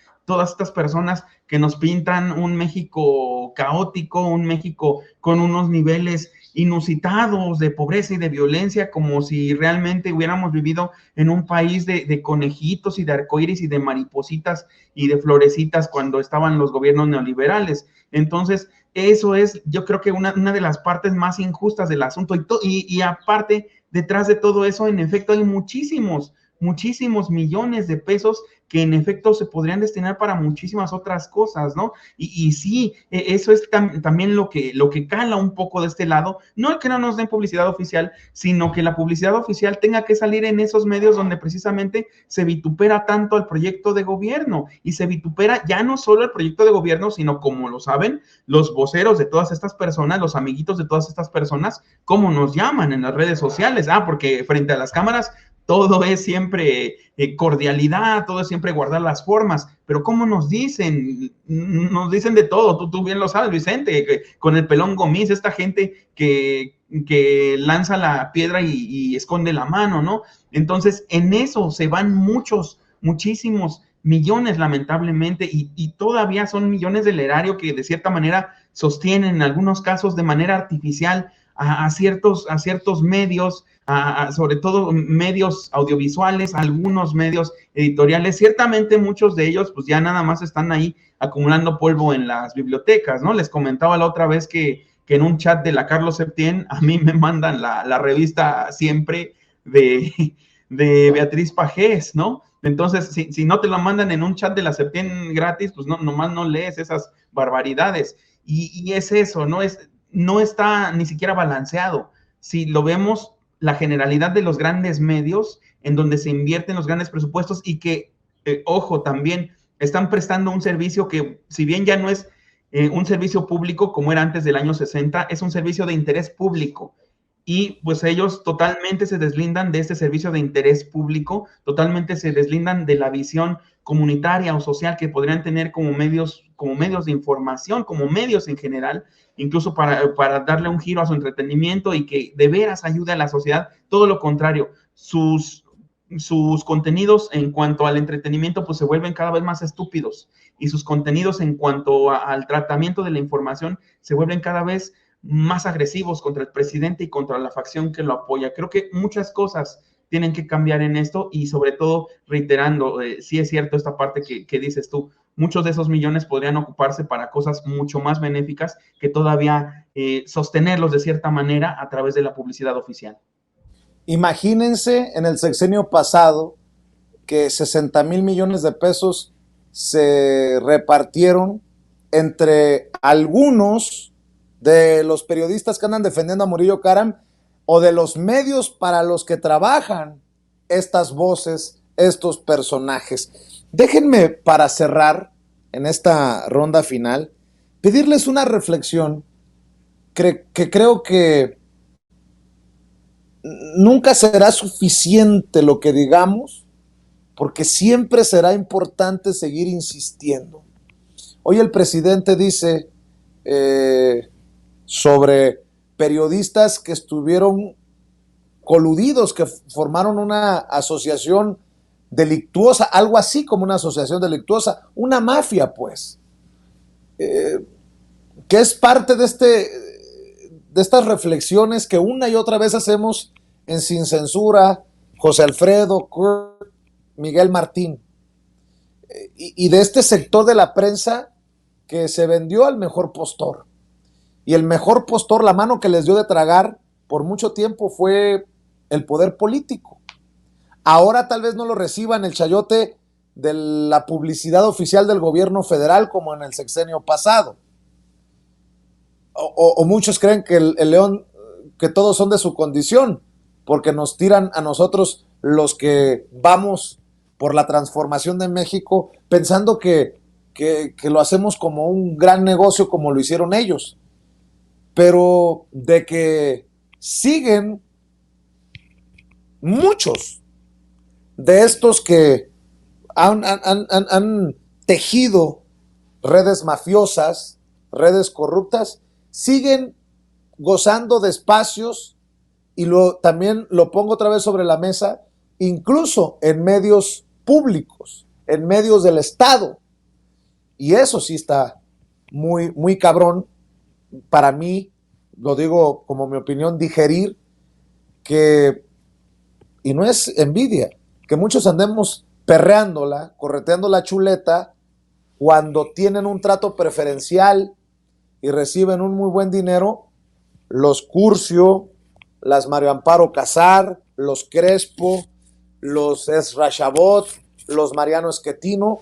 que nos pintan un México caótico, un México con unos niveles inusitados de pobreza y de violencia, como si realmente hubiéramos vivido en un país de conejitos y de arcoíris y de maripositas y de florecitas cuando estaban los gobiernos neoliberales. Entonces, eso es, yo creo que una de las partes más injustas del asunto. Y aparte, detrás de todo eso, en efecto, hay muchísimos millones de pesos que en efecto se podrían destinar para muchísimas otras cosas, ¿no? Y sí, eso es también lo que cala un poco de este lado, no el que no nos den publicidad oficial, sino que la publicidad oficial tenga que salir en esos medios donde precisamente se vitupera tanto al proyecto de gobierno, y se vitupera ya no solo el proyecto de gobierno, sino, como lo saben, los voceros de todas estas personas, los amiguitos de todas estas personas, como nos llaman en las redes sociales, porque frente a las cámaras todo es siempre cordialidad, todo es siempre guardar las formas, pero ¿cómo nos dicen? Nos dicen de todo, tú bien lo sabes, Vicente, con el pelón Gomis, esta gente que lanza la piedra y esconde la mano, ¿no? Entonces, en eso se van muchísimos millones, lamentablemente, y todavía son millones del erario que de cierta manera sostienen, en algunos casos de manera artificial, a ciertos medios, sobre todo medios audiovisuales, algunos medios editoriales. Ciertamente muchos de ellos pues ya nada más están ahí acumulando polvo en las bibliotecas, ¿no? Les comentaba la otra vez que en un chat de la Carlos Septién a mí me mandan la revista Siempre de Beatriz Pajés, ¿no? Entonces, si no te lo mandan en un chat de la Septién gratis, pues nomás no lees esas barbaridades. Y es eso, no está ni siquiera balanceado. Si lo vemos, la generalidad de los grandes medios, en donde se invierten los grandes presupuestos y que, ojo, también están prestando un servicio que, si bien ya no es un servicio público como era antes del año 60, es un servicio de interés público. Y pues ellos totalmente se deslindan de este servicio de interés público, totalmente se deslindan de la visión comunitaria o social que podrían tener como medios de información, como medios en general, incluso para darle un giro a su entretenimiento y que de veras ayude a la sociedad. Todo lo contrario, sus contenidos en cuanto al entretenimiento pues se vuelven cada vez más estúpidos, y sus contenidos en cuanto al tratamiento de la información se vuelven cada vez más agresivos contra el presidente y contra la facción que lo apoya. Creo que muchas cosas tienen que cambiar en esto, y sobre todo, reiterando, sí es cierto esta parte que dices tú, muchos de esos millones podrían ocuparse para cosas mucho más benéficas que todavía sostenerlos de cierta manera a través de la publicidad oficial. Imagínense en el sexenio pasado que 60,000 millones de pesos se repartieron entre algunos de los periodistas que andan defendiendo a Murillo Karam o de los medios para los que trabajan estas voces, estos personajes. Déjenme, para cerrar en esta ronda final, pedirles una reflexión que creo que nunca será suficiente lo que digamos, porque siempre será importante seguir insistiendo. Hoy el presidente dice sobre periodistas que estuvieron coludidos, que formaron una asociación delictuosa, algo así como una asociación delictuosa, una mafia, pues, que es parte de estas reflexiones que una y otra vez hacemos en Sin Censura, José Alfredo, Kurt, Miguel Martín, y de este sector de la prensa que se vendió al mejor postor. Y el mejor postor, la mano que les dio de tragar por mucho tiempo fue el poder político. Ahora tal vez no lo reciban el chayote de la publicidad oficial del gobierno federal como en el sexenio pasado. O muchos creen que el león, que todos son de su condición, porque nos tiran a nosotros los que vamos por la transformación de México, pensando que lo hacemos como un gran negocio como lo hicieron ellos. Pero de que siguen muchos de estos que han tejido redes mafiosas, redes corruptas, siguen gozando de espacios, y también lo pongo otra vez sobre la mesa, incluso en medios públicos, en medios del Estado. Y eso sí está muy, muy cabrón para mí, lo digo como mi opinión, digerir que, y no es envidia, que muchos andemos perreándola, correteando la chuleta cuando tienen un trato preferencial y reciben un muy buen dinero, los Curcio, las Mario Amparo Casar, los Crespo, los Ezra Chabot, los Mariano Esquetino,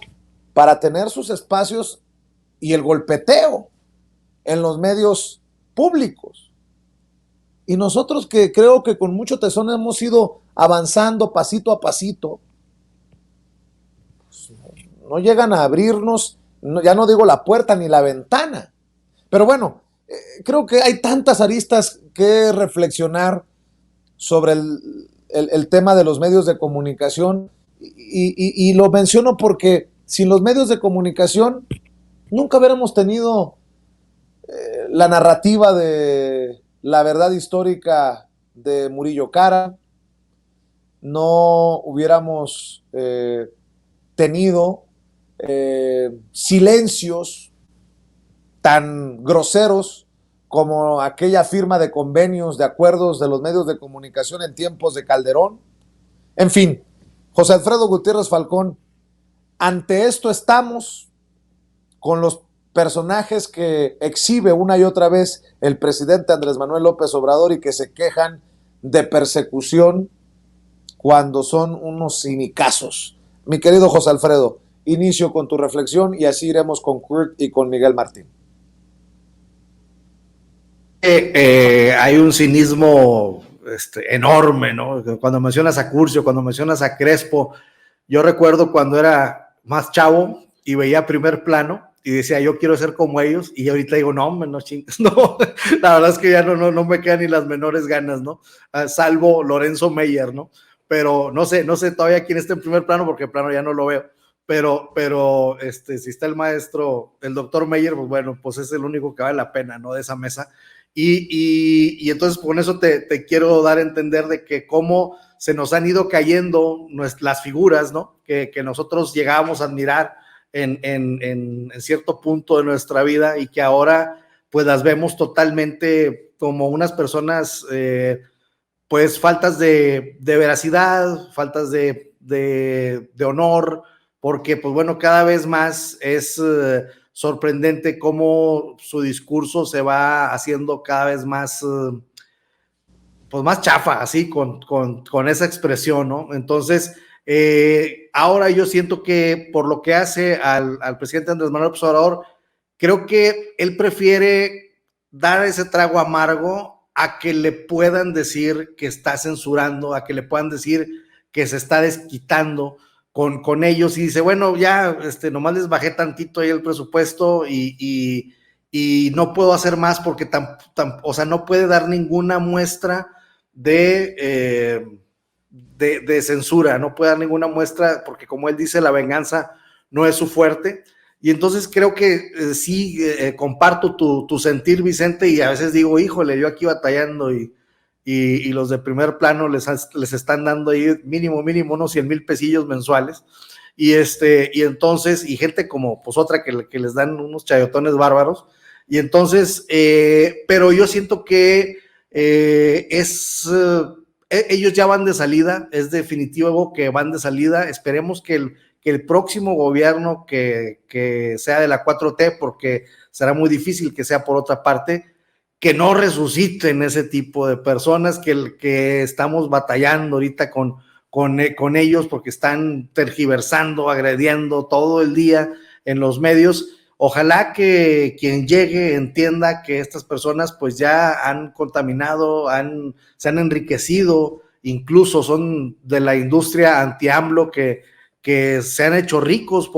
para tener sus espacios y el golpeteo en los medios públicos. Y nosotros, que creo que con mucho tesón hemos ido avanzando pasito a pasito, pues no llegan a abrirnos, ya no digo la puerta ni la ventana. Pero bueno, creo que hay tantas aristas que reflexionar sobre el tema de los medios de comunicación, y lo menciono porque sin los medios de comunicación nunca hubiéramos tenido la narrativa de la verdad histórica de Murillo Karam, no hubiéramos tenido silencios tan groseros como aquella firma de convenios, de acuerdos de los medios de comunicación en tiempos de Calderón. En fin, José Alfredo Gutiérrez Falcón, ante esto estamos, con los personajes que exhibe una y otra vez el presidente Andrés Manuel López Obrador y que se quejan de persecución cuando son unos cinicazos. Mi querido José Alfredo, inicio con tu reflexión y así iremos con Kurt y con Miguel Martín. Hay un cinismo enorme, ¿no? Cuando mencionas a Curcio, cuando mencionas a Crespo, yo recuerdo cuando era más chavo y veía Primer Plano y decía, yo quiero ser como ellos, y ahorita digo, no, no chingas, no, la verdad es que ya no me quedan ni las menores ganas, ¿no? Salvo Lorenzo Meyer, ¿no? Pero no sé todavía quién está en Primer Plano, porque plano ya no lo veo, pero si está el maestro, el doctor Meyer, pues bueno, pues es el único que vale la pena, ¿no? De esa mesa. Y entonces con eso te quiero dar a entender de que cómo se nos han ido cayendo las figuras, ¿no? Que nosotros llegábamos a admirar en cierto punto de nuestra vida, y que ahora pues las vemos totalmente como unas personas pues faltas de veracidad, faltas de honor, porque pues bueno, cada vez más es sorprendente cómo su discurso se va haciendo cada vez más pues más chafa, así con esa expresión, ¿no? Entonces ahora yo siento que por lo que hace al presidente Andrés Manuel López Obrador, creo que él prefiere dar ese trago amargo a que le puedan decir que está censurando, a que le puedan decir que se está desquitando con ellos, y dice, bueno, ya nomás les bajé tantito ahí el presupuesto y no puedo hacer más, porque o sea, no puede dar ninguna muestra de censura, no puede dar ninguna muestra, porque como él dice, la venganza no es su fuerte. Y entonces creo que sí, comparto tu sentir, Vicente, y a veces digo, híjole, yo aquí batallando y los de Primer Plano les están dando ahí mínimo unos 100,000 pesillos mensuales, y entonces, y gente como pues otra que les dan unos chayotones bárbaros, y entonces pero yo siento que ellos ya van de salida, es definitivo que van de salida. Esperemos que el próximo gobierno que sea de la 4T, porque será muy difícil que sea por otra parte, que no resuciten ese tipo de personas que estamos batallando ahorita con ellos, porque están tergiversando, agrediendo todo el día en los medios. Ojalá que quien llegue entienda que estas personas pues ya han contaminado, se han enriquecido, incluso son de la industria anti-AMLO que se han hecho ricos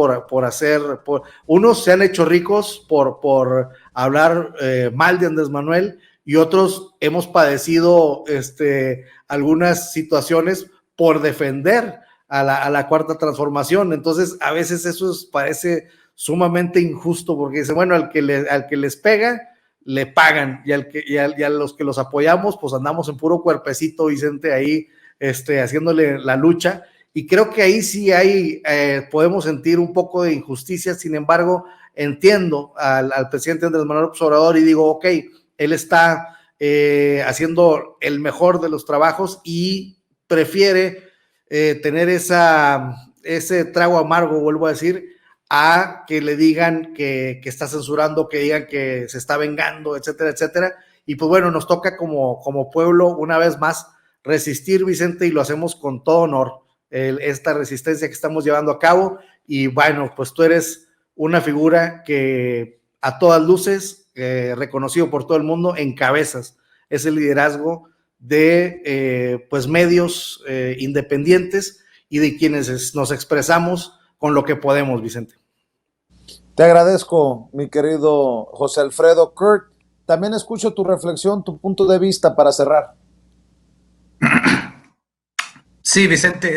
unos se han hecho ricos por hablar mal de Andrés Manuel, y otros hemos padecido algunas situaciones por defender a la Cuarta Transformación. Entonces a veces eso parece sumamente injusto, porque dice, bueno, al que les pega, le pagan, y a los que los apoyamos, pues andamos en puro cuerpecito, Vicente, ahí haciéndole la lucha. Y creo que ahí sí podemos sentir un poco de injusticia. Sin embargo, entiendo al presidente Andrés Manuel López Obrador y digo, ok, él está haciendo el mejor de los trabajos y prefiere tener ese trago amargo, vuelvo a decir, a que le digan que está censurando, que digan que se está vengando, etcétera, etcétera. Y pues bueno, nos toca como pueblo una vez más resistir, Vicente, y lo hacemos con todo honor, esta resistencia que estamos llevando a cabo. Y bueno, pues tú eres una figura que a todas luces, reconocido por todo el mundo, encabezas ese liderazgo de pues medios independientes y de quienes nos expresamos con lo que podemos, Vicente. Te agradezco, mi querido José Alfredo. Kurt, también escucho tu reflexión, tu punto de vista para cerrar. Sí, Vicente,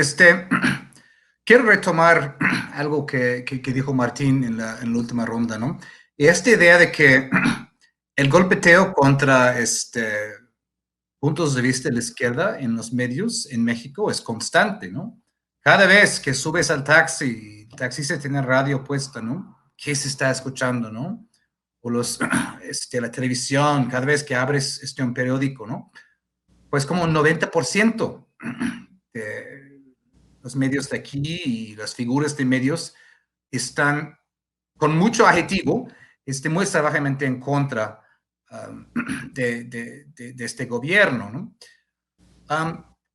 quiero retomar algo que dijo Martín en la última ronda, ¿no? Y esta idea de que el golpeteo contra puntos de vista de la izquierda en los medios en México es constante, ¿no? Cada vez que subes al taxi, el taxista tiene radio puesta, ¿no? ¿Qué se está escuchando, no? O la televisión, cada vez que abres un periódico, ¿no? Pues como un 90% de los medios de aquí y las figuras de medios están con mucho adjetivo, muy salvajemente en contra de este gobierno, ¿no?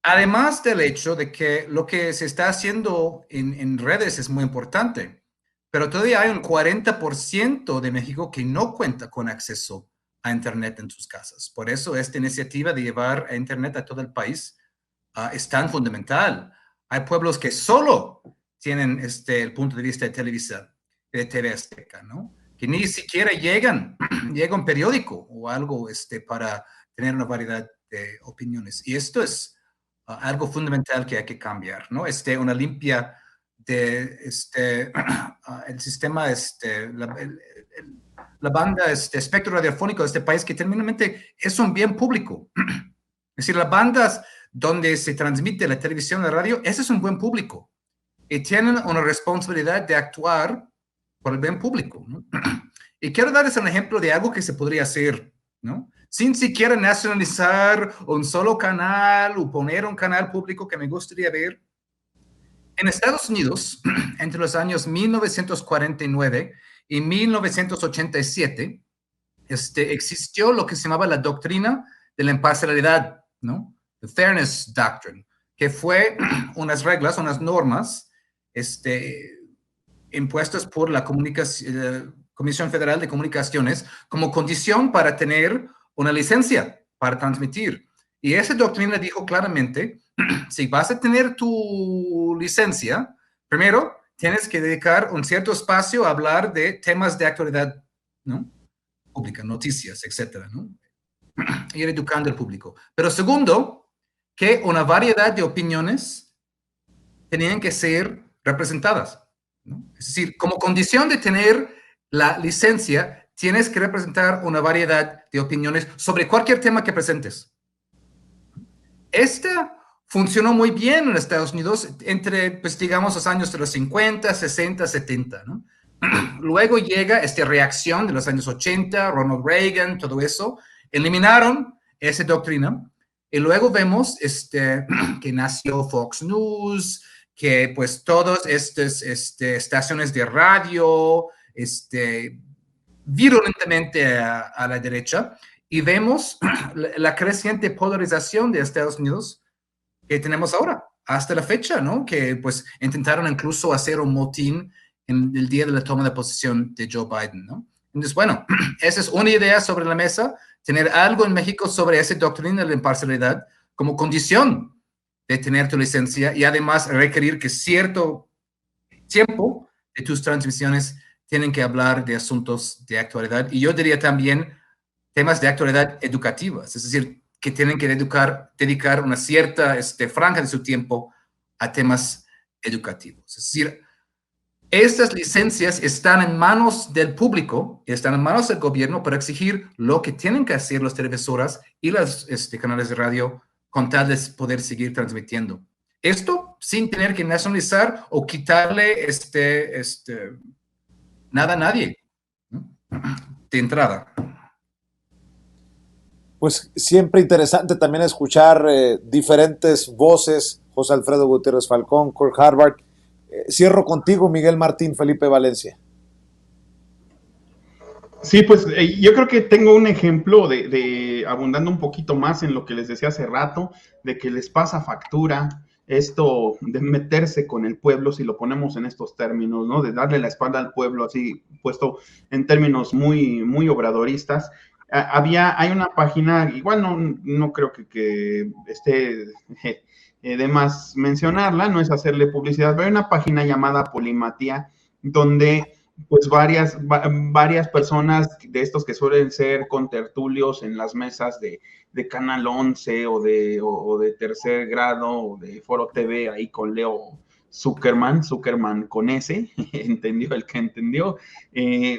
Además del hecho de que lo que se está haciendo en redes es muy importante, pero todavía hay un 40% de México que no cuenta con acceso a Internet en sus casas. Por eso esta iniciativa de llevar a Internet a todo el país es tan fundamental. Hay pueblos que solo tienen el punto de vista de Televisa, de TV Azteca, ¿no? Que ni siquiera llega un periódico o algo para tener una variedad de opiniones. Y esto es algo fundamental que hay que cambiar, ¿no? Una limpia de el sistema, la banda, espectro radiofónico de este país, que terminalmente es un bien público. Es decir, las bandas donde se transmite la televisión y la radio, ese es un buen público. Y tienen una responsabilidad de actuar por el bien público, ¿no? Y quiero darles un ejemplo de algo que se podría hacer, ¿no? Sin siquiera nacionalizar un solo canal o poner un canal público que me gustaría ver. En Estados Unidos, entre los años 1949 y 1987, existió lo que se llamaba la doctrina de la imparcialidad, ¿no? The Fairness Doctrine, que fue unas reglas, unas normas, impuestas por la Comisión Federal de Comunicaciones como condición para tener una licencia para transmitir. Y esa doctrina dijo claramente, si vas a tener tu licencia, primero tienes que dedicar un cierto espacio a hablar de temas de actualidad, ¿no? Pública, noticias, etcétera, ¿no? Ir educando al público. Pero segundo, que una variedad de opiniones tenían que ser representadas, ¿no? Es decir, como condición de tener la licencia, tienes que representar una variedad de opiniones sobre cualquier tema que presentes. Esta funcionó muy bien en Estados Unidos entre, pues digamos, los años de los 50, 60, 70, ¿no? Luego llega esta reacción de los años 80, Ronald Reagan, todo eso. Eliminaron esa doctrina Y luego vemos que nació Fox News, que pues todas estas estaciones de radio, virulentamente a la derecha, y vemos la creciente polarización de Estados Unidos que tenemos ahora, hasta la fecha, ¿no? Que pues intentaron incluso hacer un motín en el día de la toma de posesión de Joe Biden, ¿no? Entonces, bueno, esa es una idea sobre la mesa, tener algo en México sobre esa doctrina de la imparcialidad como condición de tener tu licencia y además requerir que cierto tiempo de tus transmisiones tienen que hablar de asuntos de actualidad y yo diría también temas de actualidad educativas, es decir, que tienen que dedicar una cierta franja de su tiempo a temas educativos. Es decir, estas licencias están en manos del público, están en manos del gobierno para exigir lo que tienen que hacer las televisoras y los canales de radio con tal de poder seguir transmitiendo. Esto sin tener que nacionalizar o quitarle nada a nadie, ¿no? De entrada. Pues siempre interesante también escuchar diferentes voces, José Alfredo Gutiérrez Falcón, Kurt Harvard. Cierro contigo, Miguel Martín, Felipe Valencia. Sí, pues yo creo que tengo un ejemplo de abundando un poquito más en lo que les decía hace rato, de que les pasa factura esto de meterse con el pueblo, si lo ponemos en estos términos, ¿no? De darle la espalda al pueblo, así puesto en términos muy, muy obradoristas. Hay una página, igual no creo que esté de más mencionarla, no es hacerle publicidad, pero hay una página llamada Polimatía, donde pues varias personas de estos que suelen ser contertulios en las mesas de Canal 11 o de Tercer Grado o de Foro TV, ahí con Leo Zuckerman con S, entendió el que entendió,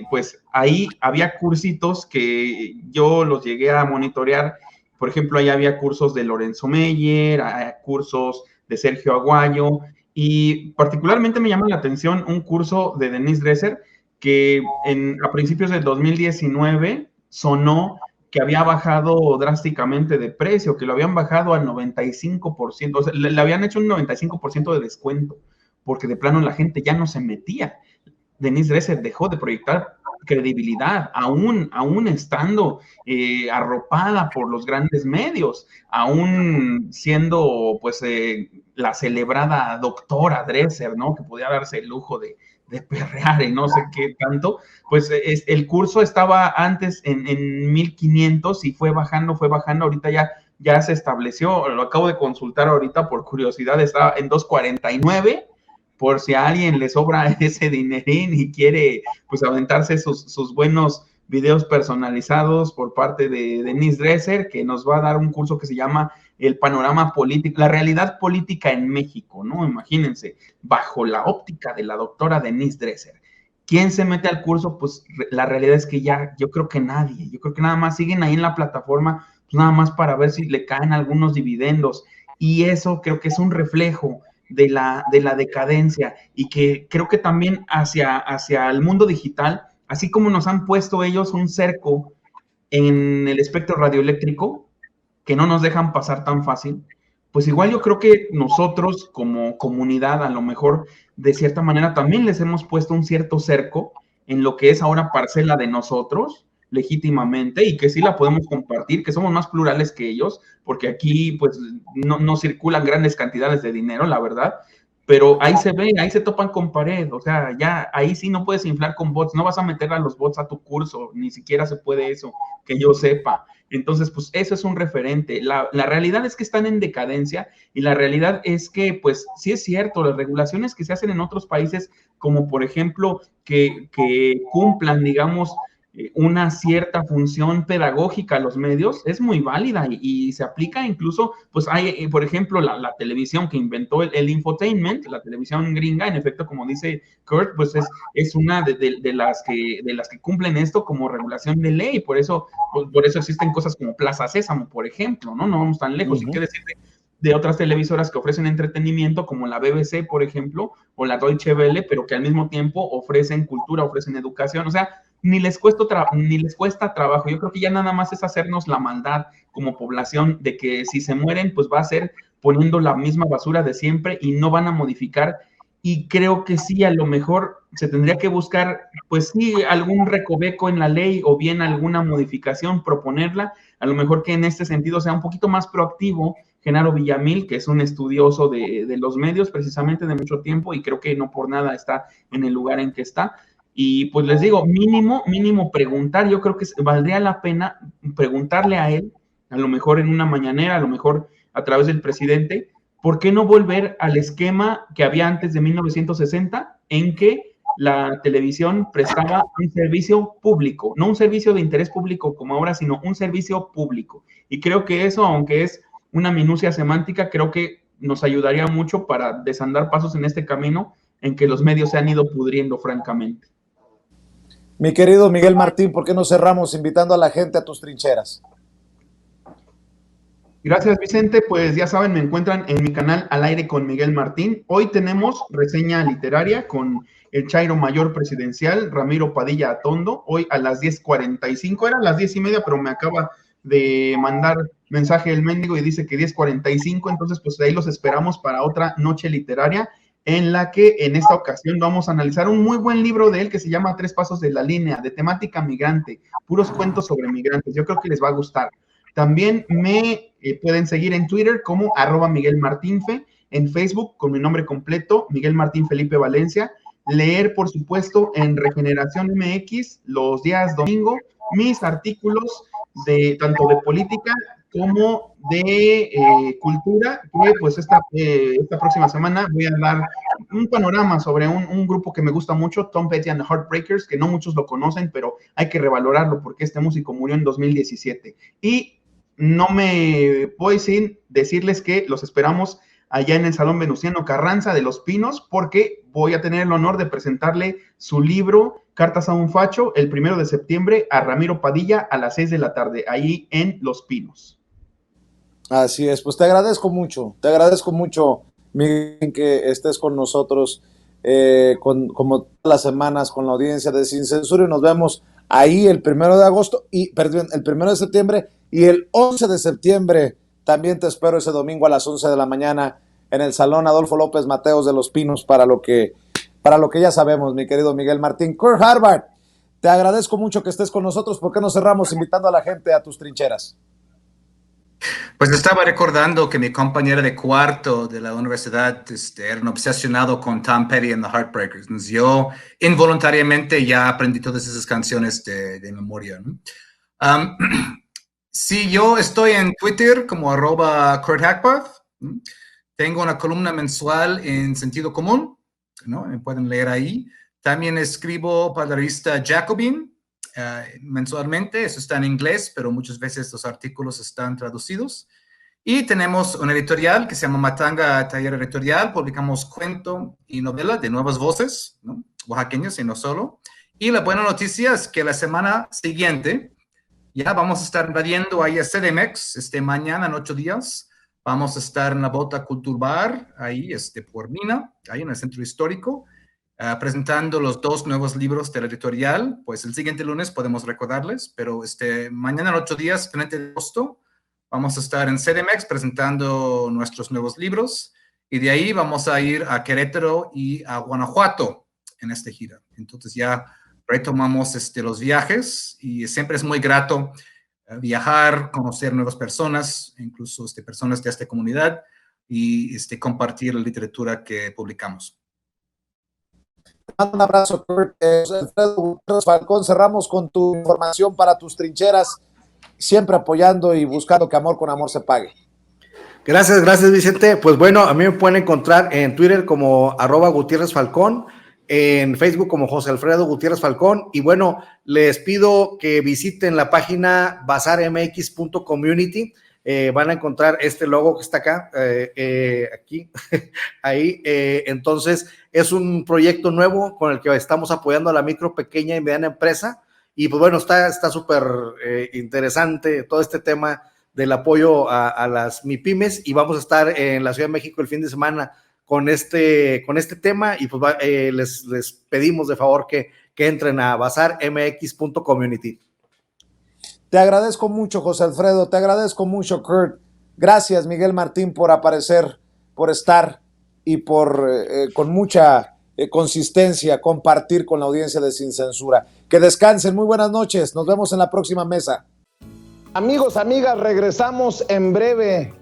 pues ahí había cursitos que yo los llegué a monitorear. Por ejemplo, ahí había cursos de Lorenzo Meyer, cursos de Sergio Aguayo, y particularmente me llama la atención un curso de Denise Dresser que a principios del 2019 sonó que había bajado drásticamente de precio, que lo habían bajado al 95%, o sea, le habían hecho un 95% de descuento, porque de plano la gente ya no se metía. Denise Dresser dejó de proyectar credibilidad, aún estando arropada por los grandes medios, aún siendo pues la celebrada doctora Dresser, ¿no? Que podía darse el lujo de perrear y no sé qué tanto, pues el curso estaba antes en 1500 y fue bajando, ahorita ya se estableció, lo acabo de consultar ahorita por curiosidad, está en 249, por si a alguien le sobra ese dinerín y quiere pues aventarse sus buenos videos personalizados por parte de Denise Dresser, que nos va a dar un curso que se llama El panorama político, la realidad política en México, ¿no? Imagínense, bajo la óptica de la doctora Denise Dresser. ¿Quién se mete al curso? Pues la realidad es que ya, yo creo que nadie, yo creo que nada más siguen ahí en la plataforma, pues nada más para ver si le caen algunos dividendos, y eso creo que es un reflejo de la decadencia, y que creo que también hacia el mundo digital, así como nos han puesto ellos un cerco en el espectro radioeléctrico, que no nos dejan pasar tan fácil, pues igual yo creo que nosotros como comunidad, a lo mejor de cierta manera también les hemos puesto un cierto cerco en lo que es ahora parcela de nosotros, legítimamente, y que sí la podemos compartir, que somos más plurales que ellos, porque aquí pues no circulan grandes cantidades de dinero, la verdad, pero ahí se ven, ahí se topan con pared, o sea, ya ahí sí no puedes inflar con bots, no vas a meter a los bots a tu curso, ni siquiera se puede eso, que yo sepa. Entonces, pues eso es un referente. La realidad es que están en decadencia, y la realidad es que, pues sí es cierto, las regulaciones que se hacen en otros países, como por ejemplo, que cumplan, digamos, una cierta función pedagógica a los medios, es muy válida y se aplica incluso, pues hay, por ejemplo, la televisión que inventó el infotainment, la televisión gringa, en efecto, como dice Kurt, pues es una de las que cumplen esto como regulación de ley, por eso existen cosas como Plaza Sésamo, por ejemplo, ¿no? No vamos tan lejos, y qué decir de otras televisoras que ofrecen entretenimiento, como la BBC, por ejemplo, o la Deutsche Welle, pero que al mismo tiempo ofrecen cultura, ofrecen educación, o sea, ni les cuesta trabajo. Yo creo que ya nada más es hacernos la maldad como población de que si se mueren, pues va a ser poniendo la misma basura de siempre y no van a modificar. Y creo que sí, a lo mejor se tendría que buscar, pues sí, algún recoveco en la ley o bien alguna modificación, proponerla, a lo mejor que en este sentido sea un poquito más proactivo Genaro Villamil, que es un estudioso de los medios precisamente de mucho tiempo y creo que no por nada está en el lugar en que está. Y pues les digo, mínimo preguntar, yo creo que valdría la pena preguntarle a él, a lo mejor en una mañanera, a lo mejor a través del presidente, ¿por qué no volver al esquema que había antes de 1960 en que la televisión prestaba un servicio público, no un servicio de interés público como ahora, sino un servicio público? Y creo que eso, aunque es una minucia semántica, creo que nos ayudaría mucho para desandar pasos en este camino en que los medios se han ido pudriendo, francamente. Mi querido Miguel Martín, ¿por qué no cerramos invitando a la gente a tus trincheras? Gracias, Vicente. Pues ya saben, me encuentran en mi canal Al Aire con Miguel Martín. Hoy tenemos reseña literaria con el Chairo Mayor Presidencial, Ramiro Padilla Atondo, hoy a las 10:45, eran las 10:30, pero me acaba de mandar mensaje el mendigo y dice que 10:45, entonces pues ahí los esperamos para otra noche literaria en la que en esta ocasión vamos a analizar un muy buen libro de él que se llama Tres Pasos de la Línea, de temática migrante, puros cuentos sobre migrantes. Yo creo que les va a gustar. También me pueden seguir en Twitter como @MiguelMartinfe, en Facebook con mi nombre completo, Miguel Martín Felipe Valencia. Leer, por supuesto, en Regeneración MX los días domingo mis artículos de tanto de política como de cultura, que pues esta próxima semana voy a dar un panorama sobre un grupo que me gusta mucho, Tom Petty and the Heartbreakers, que no muchos lo conocen, pero hay que revalorarlo porque este músico murió en 2017. Y no me voy sin decirles que los esperamos allá en el Salón Venustiano Carranza de Los Pinos, porque voy a tener el honor de presentarle su libro Cartas a un Facho el 1 de septiembre a Ramiro Padilla a las 6 de la tarde, ahí en Los Pinos. Así es, pues te agradezco mucho, Miguel, que estés con nosotros como todas las semanas con la audiencia de Sin Censura, y nos vemos ahí el 1 de agosto, el 1 de septiembre, y el 11 de septiembre también te espero ese domingo a las 11 de la mañana en el Salón Adolfo López Mateos de Los Pinos para lo que ya sabemos, mi querido Miguel Martín. Kurt Harvard, te agradezco mucho que estés con nosotros. ¿Por qué no cerramos invitando a la gente a tus trincheras? Pues estaba recordando que mi compañera de cuarto de la universidad era un obsesionado con Tom Petty and the Heartbreakers. Entonces, yo involuntariamente ya aprendí todas esas canciones de memoria, ¿no? Sí, yo estoy en Twitter como @KurtHackpath. Tengo una columna mensual en Sentido Común, ¿no? Me pueden leer ahí. También escribo para la revista Jacobin mensualmente. Eso está en inglés, pero muchas veces los artículos están traducidos. Y tenemos una editorial que se llama Matanga Taller Editorial. Publicamos cuento y novela de nuevas voces, ¿no? Oaxaqueños y no solo. Y la buena noticia es que la semana siguiente ya vamos a estar invadiendo ahí a CDMX, mañana en 8 días. Vamos a estar en la Bota Culturbar, ahí por Mina, ahí en el Centro Histórico, presentando los 2 nuevos libros de la editorial. Pues el siguiente lunes podemos recordarles, pero mañana en 8 días, 30 de agosto, vamos a estar en CDMX presentando nuestros nuevos libros. Y de ahí vamos a ir a Querétaro y a Guanajuato en esta gira. Entonces ya retomamos los viajes y siempre es muy grato viajar, conocer nuevas personas, incluso personas de esta comunidad y compartir la literatura que publicamos. Un abrazo, Kurt. Alfredo Gutiérrez Falcón, cerramos con tu información para tus trincheras, siempre apoyando y buscando que amor con amor se pague. Gracias, Vicente. Pues bueno, a mí me pueden encontrar en Twitter como @Gutiérrez Falcón, en Facebook como José Alfredo Gutiérrez Falcón, y bueno, les pido que visiten la página bazarmx.community. Van a encontrar este logo que está acá, aquí, ahí. Entonces, es un proyecto nuevo con el que estamos apoyando a la micro, pequeña y mediana empresa, y pues bueno, está súper interesante todo este tema del apoyo a las MIPYMES, y vamos a estar en la Ciudad de México el fin de semana con este tema y pues les pedimos de favor que entren a bazarmx.community. Te agradezco mucho, José Alfredo, te agradezco mucho, Kurt. Gracias, Miguel Martín, por aparecer, por estar y por con mucha consistencia compartir con la audiencia de Sin Censura. Que descansen, muy buenas noches, nos vemos en la próxima mesa. Amigos, amigas, regresamos en breve,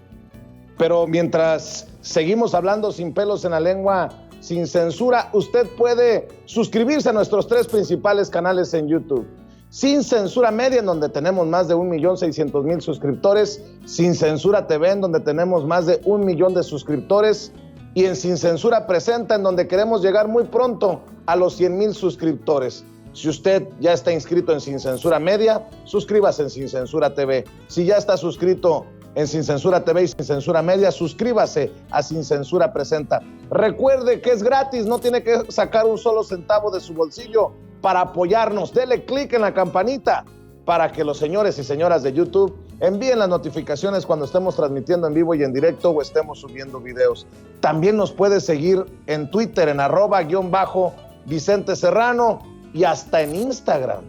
pero mientras seguimos hablando sin pelos en la lengua, sin censura, usted puede suscribirse a nuestros 3 principales canales en YouTube. Sin Censura Media, en donde tenemos más de 1,600,000 suscriptores, Sin Censura TV, en donde tenemos más de 1 millón de suscriptores, y en Sin Censura Presenta, en donde queremos llegar muy pronto a los 100,000 suscriptores. Si usted ya está inscrito en Sin Censura Media, suscríbase en Sin Censura TV. Si ya está suscrito en Sin Censura TV y Sin Censura Media, suscríbase a Sin Censura Presenta. Recuerde que es gratis, no tiene que sacar un solo centavo de su bolsillo para apoyarnos. Dele clic en la campanita para que los señores y señoras de YouTube envíen las notificaciones cuando estemos transmitiendo en vivo y en directo o estemos subiendo videos. También nos puede seguir en Twitter en @Vicente Serrano y hasta en Instagram.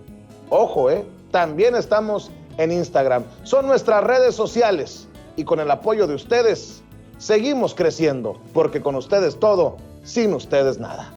Ojo, también estamos en Instagram. Son nuestras redes sociales y con el apoyo de ustedes seguimos creciendo, porque con ustedes todo, sin ustedes nada.